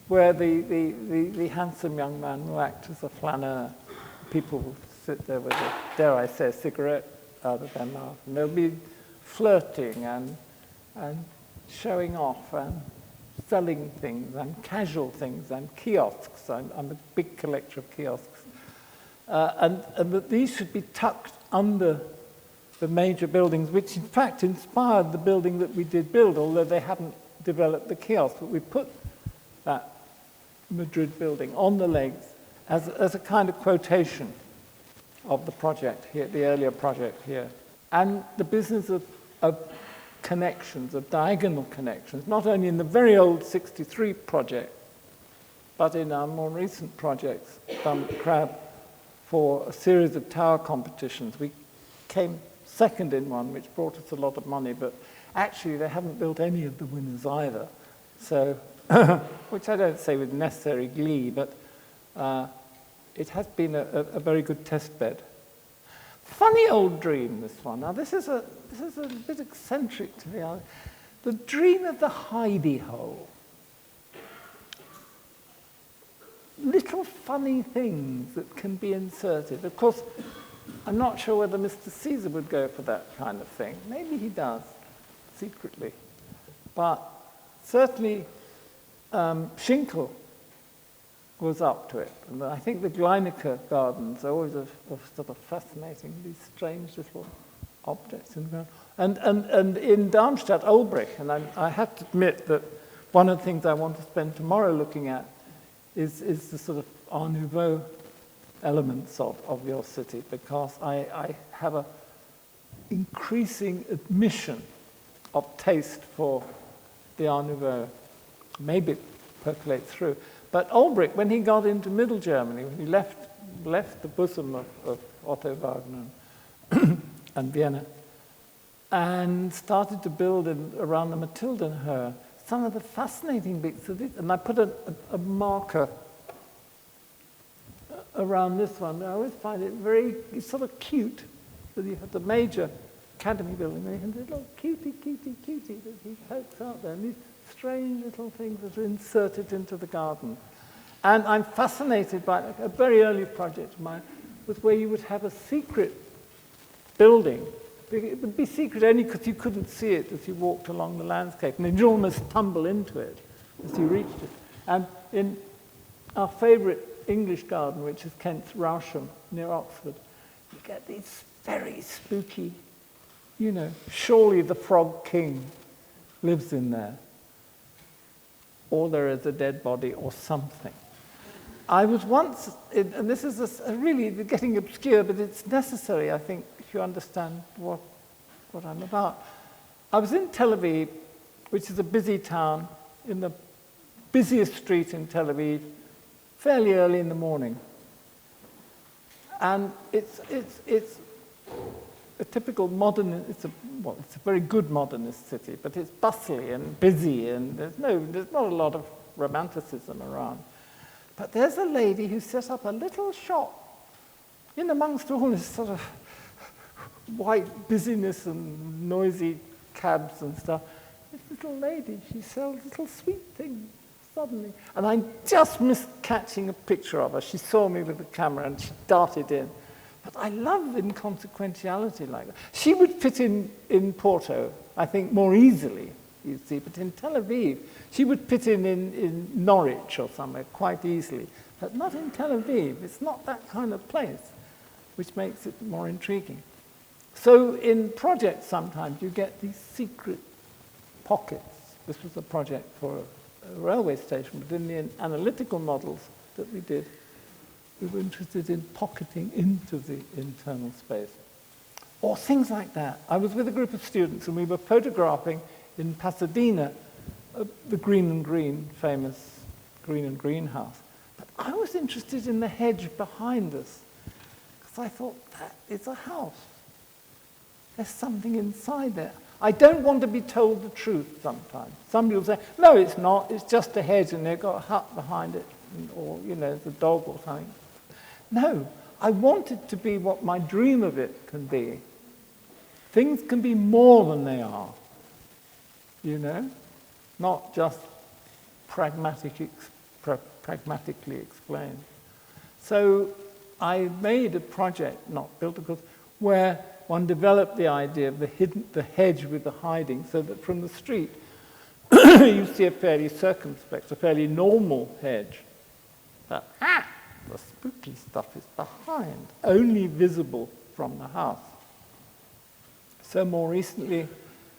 where the handsome young man will act as a flaneur, people will sit there with dare I say, a cigarette out of their mouth, and they'll be flirting and showing off and selling things and casual things and kiosks. I'm a big collector of kiosks. And that these should be tucked under the major buildings, which in fact inspired the building that we did build, although they hadn't developed the kiosk. But we put that Madrid building on the legs as a kind of quotation of the project here, the earlier project here. And the business of connections, of diagonal connections, not only in the very old 63 project, but in our more recent projects, done at Crab, for a series of tower competitions. We came second in one, which brought us a lot of money, but actually they haven't built any of the winners either. So, which I don't say with necessary glee, but it has been a very good test bed. Funny old dream, this one. Now this is a bit eccentric to me. The dream of the hidey hole. Little funny things that can be inserted. Of course, I'm not sure whether Mr. Caesar would go for that kind of thing. Maybe he does, secretly. But certainly Schinkel was up to it. And I think the Gleinecker gardens are always sort of fascinating, these strange little objects in the ground. And in Darmstadt, Ulbrich, and I have to admit that one of the things I want to spend tomorrow looking at is the sort of Art Nouveau elements of your city, because I have an increasing admission of taste for the Art Nouveau. Maybe it percolates through. But Ulbrich, when he got into Middle Germany, when he left the bosom of Otto Wagner and Vienna, and started to build around the Matildenhöhe, some of the fascinating bits of it, and I put a marker around this one. I always find it it's sort of cute that you have the major academy building, and you have this little cutie that he pokes out there, and these strange little things that are inserted into the garden. And I'm fascinated by a very early project of mine was where you would have a secret building. It would be secret only because you couldn't see it as you walked along the landscape, and you'd almost tumble into it as you reached it. And in our favourite English garden, which is Kent's Rousham near Oxford, you get these very spooky, surely the Frog King lives in there, or there is a dead body or something. I was once, and this is really getting obscure, but it's necessary, I think, if you understand what I'm about. I was in Tel Aviv, which is a busy town, in the busiest street in Tel Aviv, fairly early in the morning. And it's a typical modern, it's a very good modernist city, but it's bustly and busy, and there's not a lot of romanticism around. But there's a lady who set up a little shop in amongst all this sort of white busyness and noisy cabs and stuff. This little lady, she sells little sweet things suddenly. And I just missed catching a picture of her. She saw me with the camera and she darted in. But I love inconsequentiality like that. She would fit in Porto, I think, more easily, you see. But in Tel Aviv, she would fit in Norwich or somewhere quite easily. But not in Tel Aviv. It's not that kind of place, which makes it more intriguing. So in projects sometimes you get these secret pockets. This was a project for a railway station, but in the analytical models that we did, we were interested in pocketing into the internal space. Or things like that. I was with a group of students and we were photographing in Pasadena the Green and Green, famous Green and Green house. But I was interested in the hedge behind us because I thought, that is a house. There's something inside there. I don't want to be told the truth sometimes. Somebody will say, no, it's not, it's just a hedge and they've got a hut behind it, or, it's a dog or something. No, I want it to be what my dream of it can be. Things can be more than they are, not just pragmatically explained. So I made a project, not built, of course, where one developed the idea of the hedge with the hiding, so that from the street you see a fairly circumspect, a fairly normal hedge. But the spooky stuff is behind, only visible from the house. So more recently,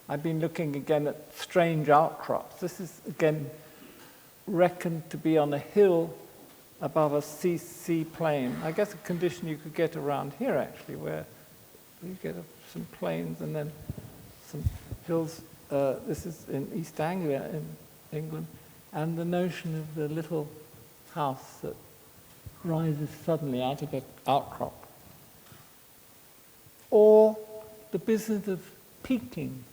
I've been looking again at strange outcrops. This is, again, reckoned to be on a hill above a sea plain. I guess a condition you could get around here, actually, where you get some plains and then some hills. This is in East Anglia in England, and the notion of the little house that rises suddenly out of an outcrop. Or the business of peaking.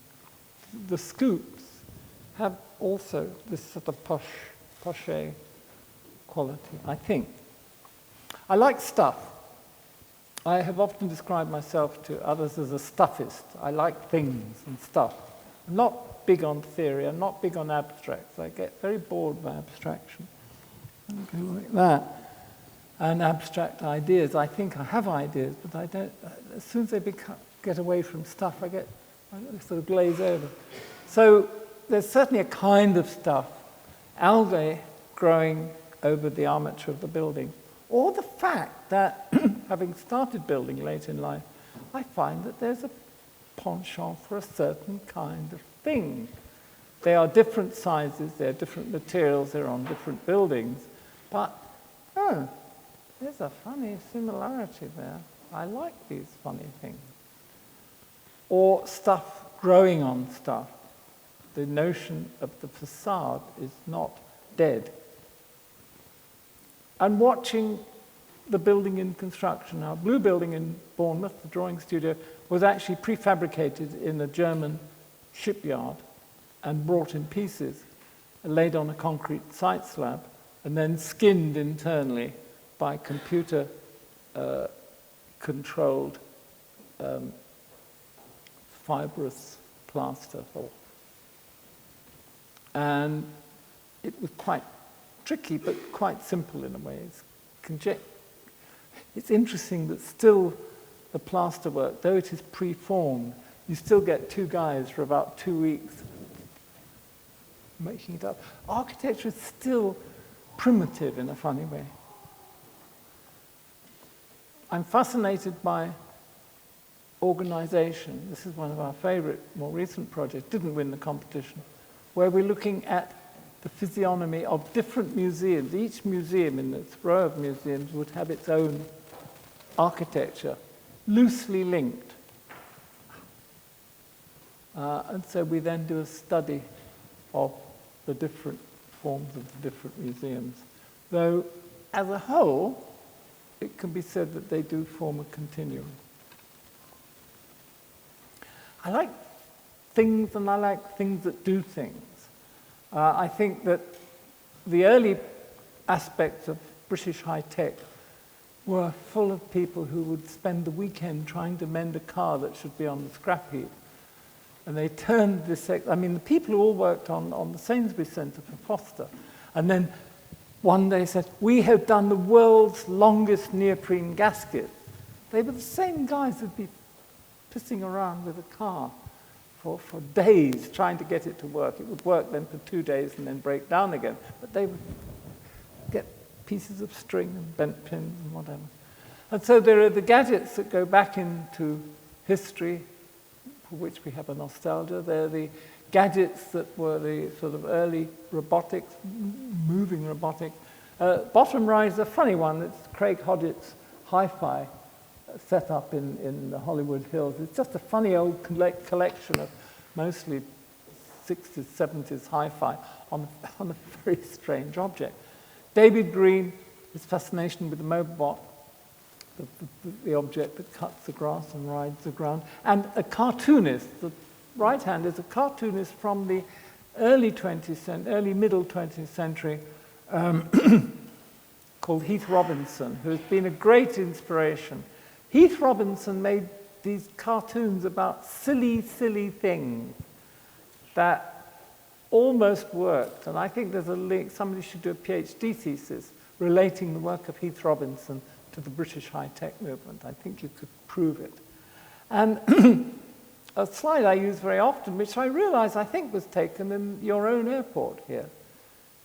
The scoops have also this sort of poche quality, I think. I like stuff. I have often described myself to others as a stuffist. I like things and stuff. I'm not big on theory. I'm not big on abstracts. I get very bored by abstraction. I go like that. And abstract ideas. I think I have ideas, but I don't. As soon as they get away from stuff, I sort of glaze over. So there's certainly a kind of stuff, algae growing over the armature of the building, or the fact that, having started building late in life, I find that there's a penchant for a certain kind of thing. They are different sizes, they're different materials, they're on different buildings, but, there's a funny similarity there. I like these funny things. Or stuff growing on stuff. The notion of the facade is not dead. And watching the building in construction. Our blue building in Bournemouth, the drawing studio, was actually prefabricated in a German shipyard and brought in pieces, laid on a concrete site slab, and then skinned internally by computer-controlled fibrous plaster. And it was quite tricky, but quite simple in a way. It's interesting that still the plaster work, though it is preformed, you still get two guys for about 2 weeks making it up. Architecture is still primitive in a funny way. I'm fascinated by organization. This is one of our favorite, more recent projects, didn't win the competition, where we're looking at the physiognomy of different museums. Each museum in its row of museums would have its own architecture, loosely linked. And so we then do a study of the different forms of the different museums. Though, as a whole, it can be said that they do form a continuum. I like things, and I like things that do things. I think that the early aspects of British high tech were full of people who would spend the weekend trying to mend a car that should be on the scrap heap. And they turned this, the people who all worked on the Sainsbury's Centre for Foster. And then one day said, we have done the world's longest neoprene gasket. They were the same guys who'd be pissing around with a car for days trying to get it to work. It would work then for 2 days and then break down again. But they would get pieces of string and bent pins and whatever. And so there are the gadgets that go back into history, for which we have a nostalgia. They're the gadgets that were the sort of early robotics, moving robotics. Bottom right is a funny one. It's Craig Hodgett's hi-fi set up in the Hollywood Hills. It's just a funny old collection of mostly 60s, 70s hi-fi on a very strange object. David Green, his fascination with the Mobot, the object that cuts the grass and rides the ground, and a cartoonist. The right hand is a cartoonist from the early middle 20th century called Heath Robinson, who has been a great inspiration. Heath Robinson made these cartoons about silly, silly things that almost worked. And I think there's a link, somebody should do a PhD thesis relating the work of Heath Robinson to the British high-tech movement. I think you could prove it. And a slide I use very often, which I realize I think was taken in your own airport here.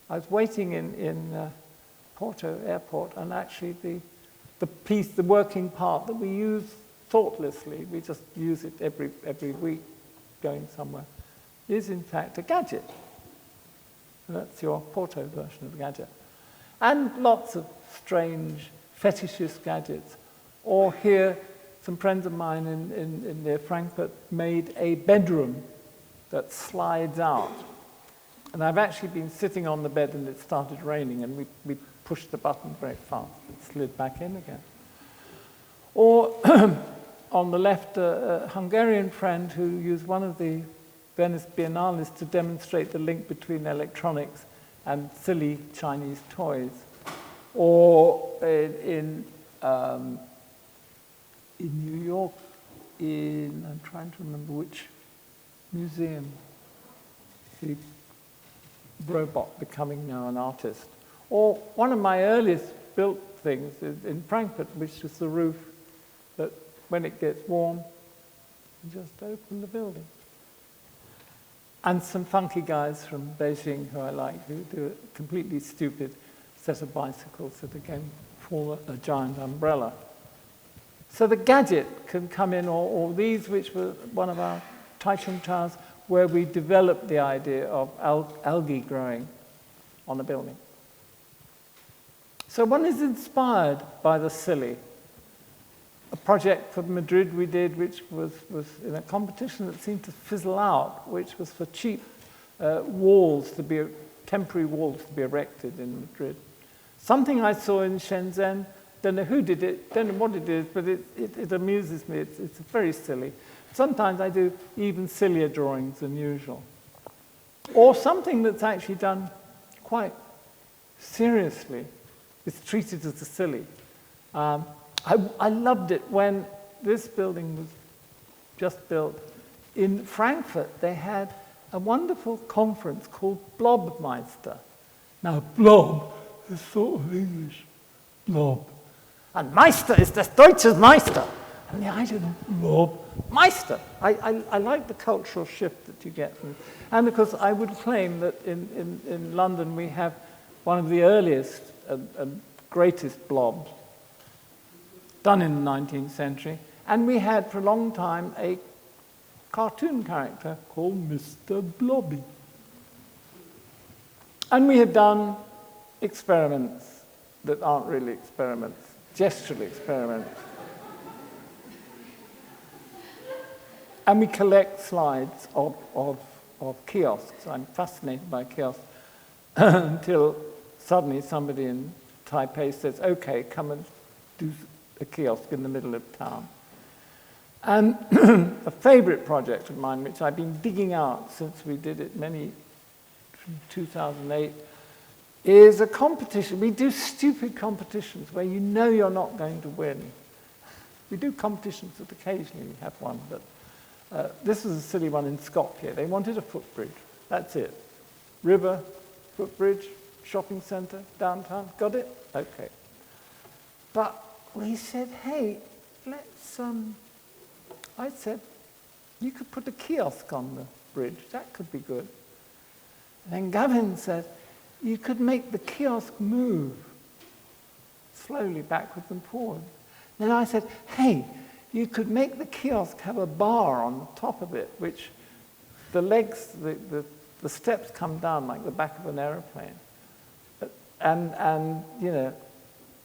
I was waiting in Porto airport, and actually the piece, the working part that we use thoughtlessly, we just use it every week going somewhere, is in fact a gadget. And that's your Porto version of the gadget. And lots of strange fetishist gadgets. Or here, some friends of mine in near Frankfurt made a bedroom that slides out. And I've actually been sitting on the bed and it started raining, and we pushed the button very fast. It slid back in again. Or on the left, a Hungarian friend who used one of the Venice Biennales to demonstrate the link between electronics and silly Chinese toys. Or in New York, I'm trying to remember which museum, the robot becoming now an artist. Or one of my earliest built things is in Frankfurt, which is the roof that when it gets warm, you just open the building. And some funky guys from Beijing who I like, who do a completely stupid set of bicycles that again form a giant umbrella. So the gadget can come in, or these, which were one of our Taichung towers, where we developed the idea of algae growing on the building. So one is inspired by the silly. A project for Madrid we did, which was in a competition that seemed to fizzle out, which was for cheap temporary walls to be erected in Madrid. Something I saw in Shenzhen, don't know who did it, don't know what it is, but it amuses me. It's very silly. Sometimes I do even sillier drawings than usual. Or something that's actually done quite seriously is treated as a silly. I loved it when this building was just built. In Frankfurt, they had a wonderful conference called Blobmeister. Now, blob is sort of English, blob. And Meister is das Deutsches Meister. And the idea of blob, Meister. I like the cultural shift that you get from it. And of course, I would claim that in London we have one of the earliest and greatest blobs done in the 19th century. And we had, for a long time, a cartoon character called Mr. Blobby. And we have done experiments that aren't really experiments, gestural experiments. And we collect slides of kiosks. I'm fascinated by kiosks until suddenly somebody in Taipei says, okay, come and do a kiosk in the middle of town. And a favorite project of mine, which I've been digging out since we did it from 2008, is a competition. We do stupid competitions where you know you're not going to win. We do competitions that occasionally we have one, but this was a silly one in Skopje. They wanted a footbridge. That's it. River, footbridge, shopping centre, downtown. Got it? Okay. But we said, hey, let's, I said, you could put a kiosk on the bridge. That could be good. And then Gavin said, you could make the kiosk move slowly backwards and forwards. Then I said, hey, you could make the kiosk have a bar on the top of it, which the legs, the steps come down like the back of an aeroplane. And you know,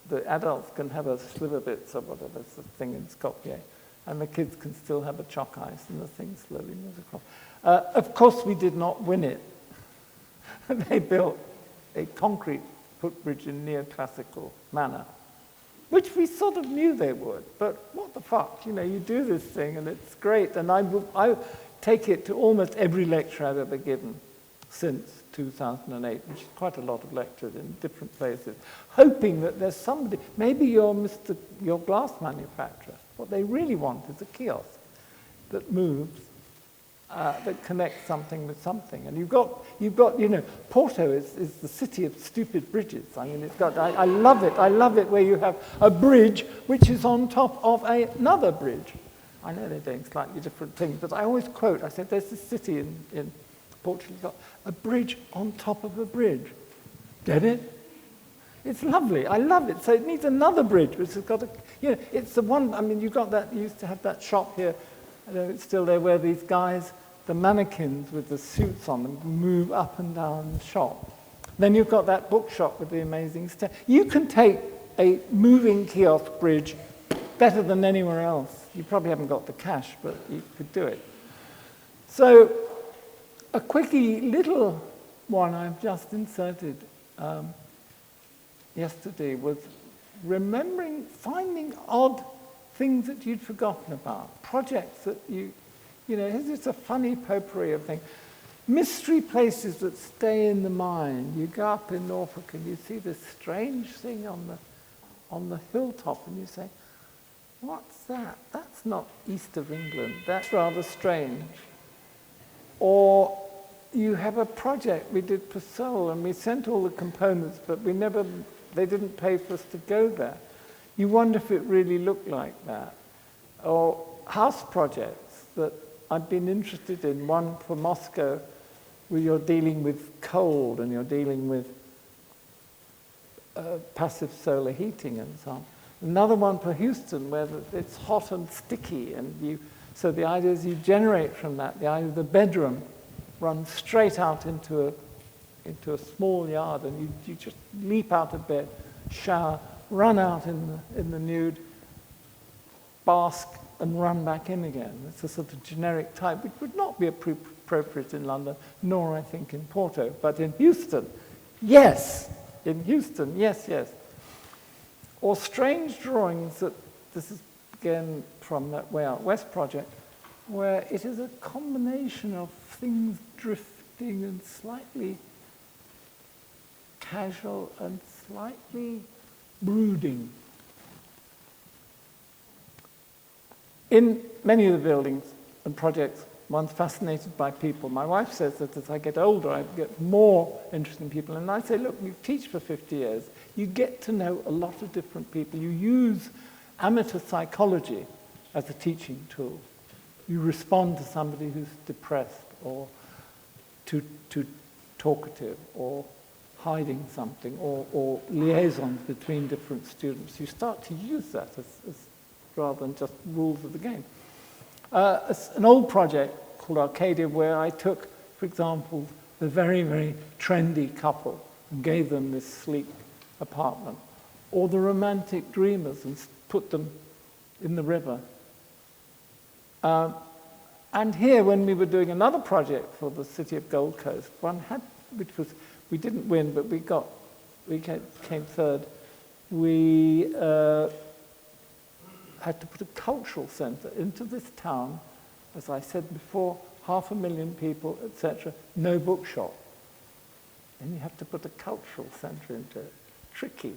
the adults can have a sliver bits or whatever, it's the thing in Skopje, and the kids can still have a chalk ice, and the thing slowly moves across. Of course, we did not win it. They built a concrete footbridge in neoclassical manner, which we sort of knew they would, but what the fuck, you know, you do this thing and it's great, and I take it to almost every lecture I've ever given since 2008, which is quite a lot of lectures in different places, hoping that there's somebody, maybe you're your glass manufacturer, what they really want is a kiosk that moves, that connects something with something. And you've got, you know, Porto is the city of stupid bridges. I mean, it's got, I love it where you have a bridge which is on top of another bridge. I know they're doing slightly different things, but I always quote, I said, there's this city in Portugal, got a bridge on top of a bridge. Get it? It's lovely. I love it. So it needs another bridge, which has got a, you know, it's the one, I mean, you got that, you used to have that shop here, I don't know if it's still there, where these guys, the mannequins with the suits on them, move up and down the shop. Then you've got that bookshop with the amazing stuff. You can take a moving kiosk bridge better than anywhere else. You probably haven't got the cash, but you could do it. So a quickie little one I've just inserted yesterday was remembering, finding odd things that you'd forgotten about, projects that you know, it's a funny potpourri of things. Mystery places that stay in the mind. You go up in Norfolk and you see this strange thing on the hilltop and you say, what's that? That's not east of England. That's rather strange. Or you have a project we did for Seoul and we sent all the components, but they didn't pay for us to go there. You wonder if it really looked like that. Or house projects that I've been interested in, one for Moscow, where you're dealing with cold and you're dealing with passive solar heating and so on. Another one for Houston, where it's hot and sticky, and so the idea is you generate from that. The idea of the bedroom runs straight out into a small yard, and you just leap out of bed, shower, run out in the nude, bask, and run back in again. It's a sort of generic type, which would not be appropriate in London, nor I think in Porto, but in Houston, yes. In Houston, yes, yes. Or strange drawings that, this is again from that Way Out West project, where it is a combination of things drifting and slightly casual and slightly brooding. In many of the buildings and projects, one's fascinated by people. My wife says that as I get older, I get more interested in people. And I say, look, you teach for 50 years. You get to know a lot of different people. You use amateur psychology as a teaching tool. You respond to somebody who's depressed or too talkative or hiding something or liaisons between different students. You start to use that as rather than just rules of the game. An old project called Arcadia, where I took, for example, the very, very trendy couple and gave them this sleek apartment, or the romantic dreamers and put them in the river. And here, when we were doing another project for the city of Gold Coast, we didn't win, but we came third. We had to put a cultural centre into this town, as I said before, 500,000 people, etc., no bookshop. And you have to put a cultural centre into it. Tricky.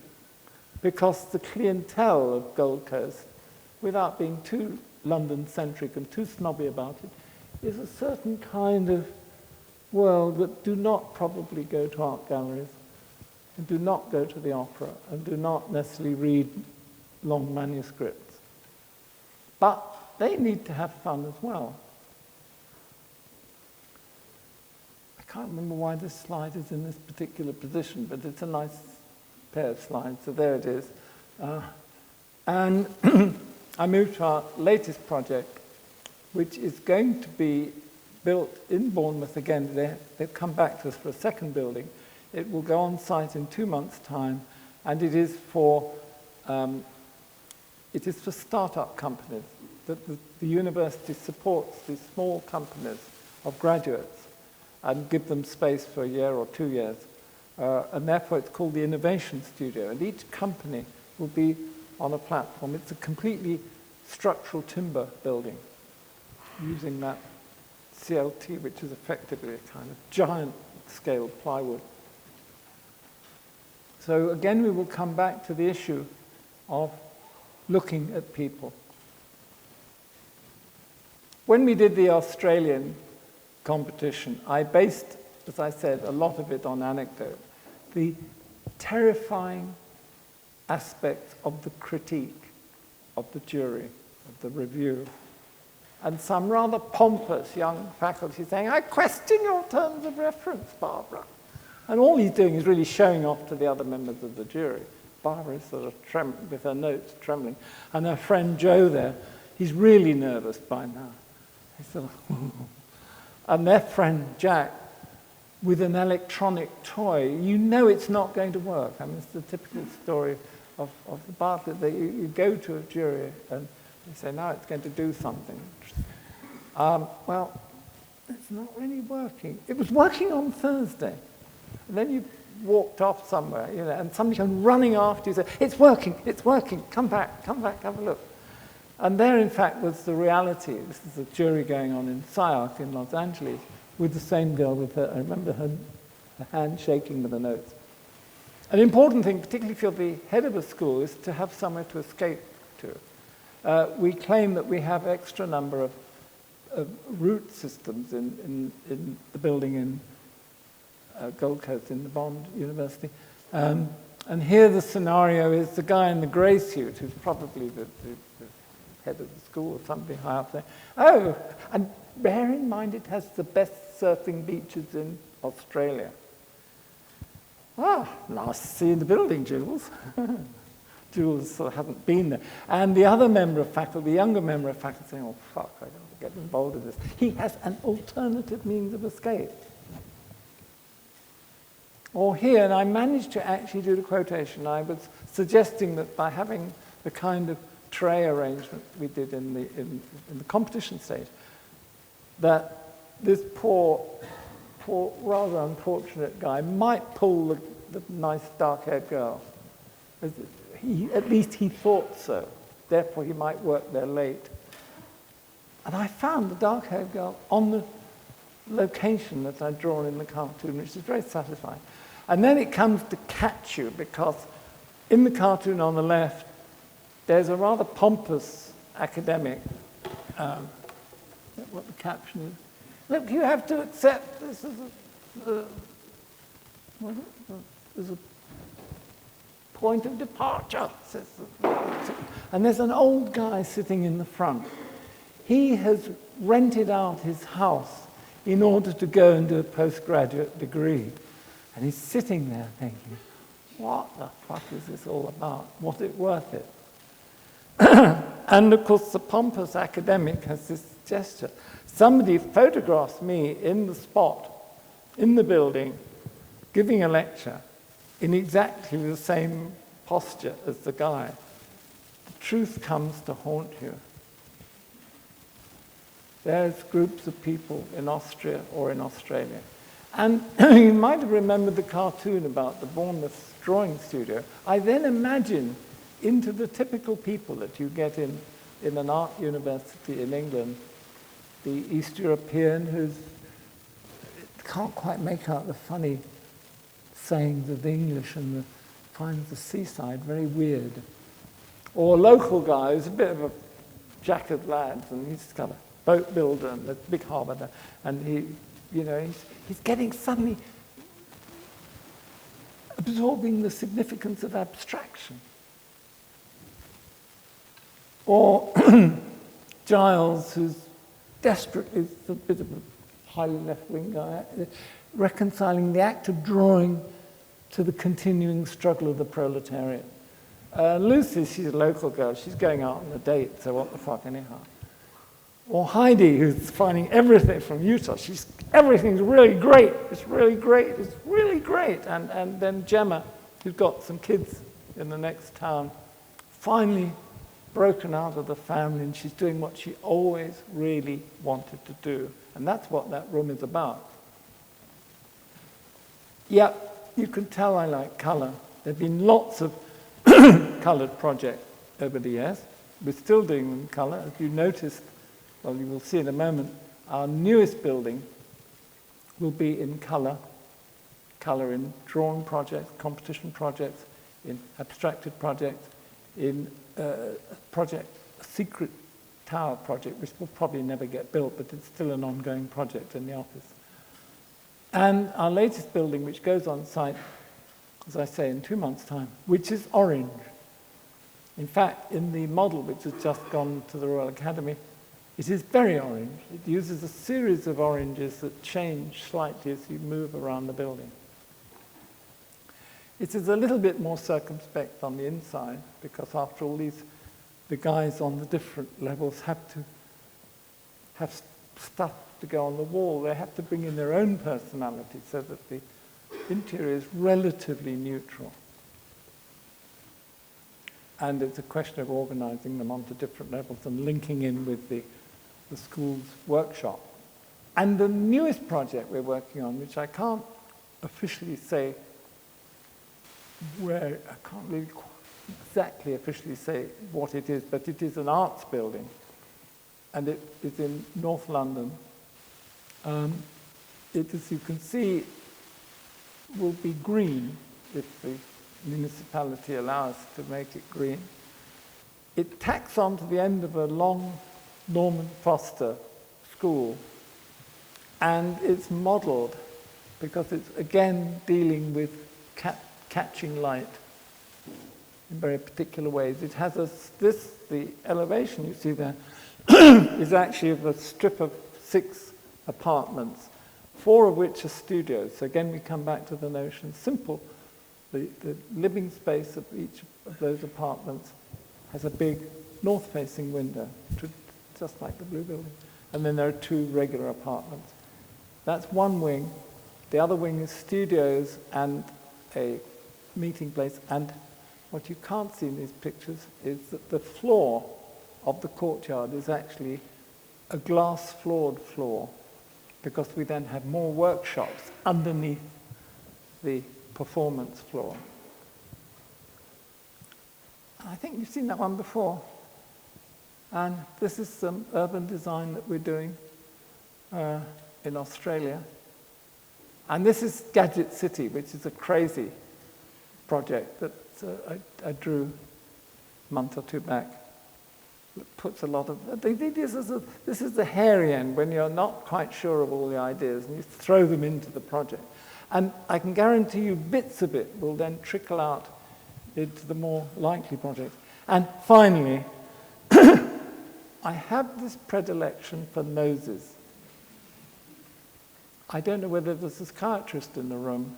Because the clientele of Gold Coast, without being too London-centric and too snobby about it, is a certain kind of world that do not probably go to art galleries, and do not go to the opera, and do not necessarily read long manuscripts. But they need to have fun as well. I can't remember why this slide is in this particular position, but it's a nice pair of slides, so there it is. And I moved to our latest project, which is going to be built in Bournemouth again. They've come back to us for a second building. It will go on site in 2 months' time, and it is for start-up companies. The university supports these small companies of graduates and give them space for a year or 2 years. And therefore it's called the Innovation Studio. And each company will be on a platform. It's a completely structural timber building using that CLT, which is effectively a kind of giant-scale plywood. So again, we will come back to the issue of looking at people. When we did the Australian competition, I based, as I said, a lot of it on anecdote. The terrifying aspect of the critique of the jury, of the review, and some rather pompous young faculty saying, I question your terms of reference, Barbara. And all he's doing is really showing off to the other members of the jury. Barbara is sort of with her notes trembling. And her friend Joe there, he's really nervous by now. He's sort of, and their friend Jack, with an electronic toy, you know it's not going to work. I mean, it's the typical story of the Bartlett, that you go to a jury and you say, no, it's going to do something. Well, it's not really working. It was working on Thursday. And then you walked off somewhere, you know, and somebody came running after you and said, it's working, come back, have a look. And there, in fact, was the reality. This is a jury going on in CEAU-FAUP in Los Angeles with the same girl with her, I remember her hand shaking with the notes. An important thing, particularly if you're the head of a school, is to have somewhere to escape to. We claim that we have extra number of root systems in the building in Gold Coast in the Bond University. And here the scenario is the guy in the grey suit, who's probably the head of the school or somebody high up there. Oh, and bear in mind it has the best surfing beaches in Australia. Ah, nice to see you in the building, Jules. Jules hasn't been there. And the other member of faculty, the younger member of faculty, saying, oh, fuck, I don't get involved in this. He has an alternative means of escape. Or here, and I managed to actually do the quotation, I was suggesting that by having the kind of tray arrangement we did in the competition stage, that this poor, rather unfortunate guy might pull the nice dark-haired girl. At least he thought so. Therefore, he might work there late. And I found the dark-haired girl on the location that I'd drawn in the cartoon, which is very satisfying. And then it comes to catch you, because in the cartoon on the left, there's a rather pompous academic, what the caption is. Look, you have to accept this is a point of departure. And there's an old guy sitting in the front. He has rented out his house in order to go and do a postgraduate degree. And he's sitting there thinking, what the fuck is this all about? Was it worth it? And of course, the pompous academic has this gesture. Somebody photographs me in the spot, in the building, giving a lecture in exactly the same posture as the guy. The truth comes to haunt you. There's groups of people in Austria or in Australia. And you might have remembered the cartoon about the Bournemouth drawing studio. I then imagine into the typical people that you get in an art university in England, the East European who can't quite make out the funny sayings of the English and finds the seaside very weird. Or a local guy who's a bit of a jack of lads, and he's got a boat builder and a big harbour there, and he's getting suddenly absorbing the significance of abstraction. Or Giles, who's desperately a bit of a highly left-wing guy, reconciling the act of drawing to the continuing struggle of the proletariat. Lucy, she's a local girl, she's going out on a date, so what the fuck anyhow. Or Heidi, who's finding everything from Utah. Everything's really great, it's really great, it's really great. And then Gemma, who's got some kids in the next town, finally broken out of the family, and she's doing what she always really wanted to do. And that's what that room is about. Yeah, you can tell I like colour. There have been lots of coloured projects over the years. We're still doing them in colour. As you noticed, well, you will see in a moment, our newest building will be in colour in drawing projects, competition projects, in abstracted projects, in a secret tower project, which will probably never get built, but it's still an ongoing project in the office. And our latest building, which goes on site, as I say, in 2 months' time, which is orange. In fact, in the model which has just gone to the Royal Academy, It is very orange. It uses a series of oranges that change slightly as you move around the building. It is a little bit more circumspect on the inside because after all the guys on the different levels have to have stuff to go on the wall. They have to bring in their own personality so that the interior is relatively neutral. And it's a question of organizing them onto different levels and linking in with the school's workshop. And the newest project we're working on, which I can't officially say where, I can't really exactly officially say what it is, but it is an arts building. And it is in North London. It, as you can see, will be green if the municipality allows to make it green. It tacks on to the end of a long Norman Foster school, and it's modelled because it's again dealing with catching light in very particular ways. It has the elevation you see there is actually of a strip of 6 apartments, 4 of which are studios. So again, we come back to the notion, simple. The living space of each of those apartments has a big north-facing window, just like the Blue Building. And then there are 2 regular apartments. That's one wing. The other wing is studios and a meeting place. And what you can't see in these pictures is that the floor of the courtyard is actually a glass-floored floor, because we then have more workshops underneath the performance floor. I think you've seen that one before. And this is some urban design that we're doing in Australia. And this is Gadget City, which is a crazy project that I drew a month or 2 back. It puts a lot of... This is the hairy end, when you're not quite sure of all the ideas, and you throw them into the project. And I can guarantee you bits of it will then trickle out into the more likely projects. And finally, I have this predilection for noses. I don't know whether there's a psychiatrist in the room,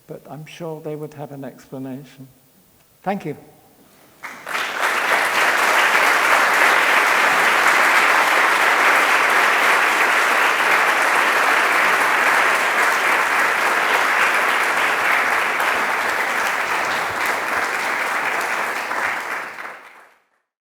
but I'm sure they would have an explanation. Thank you.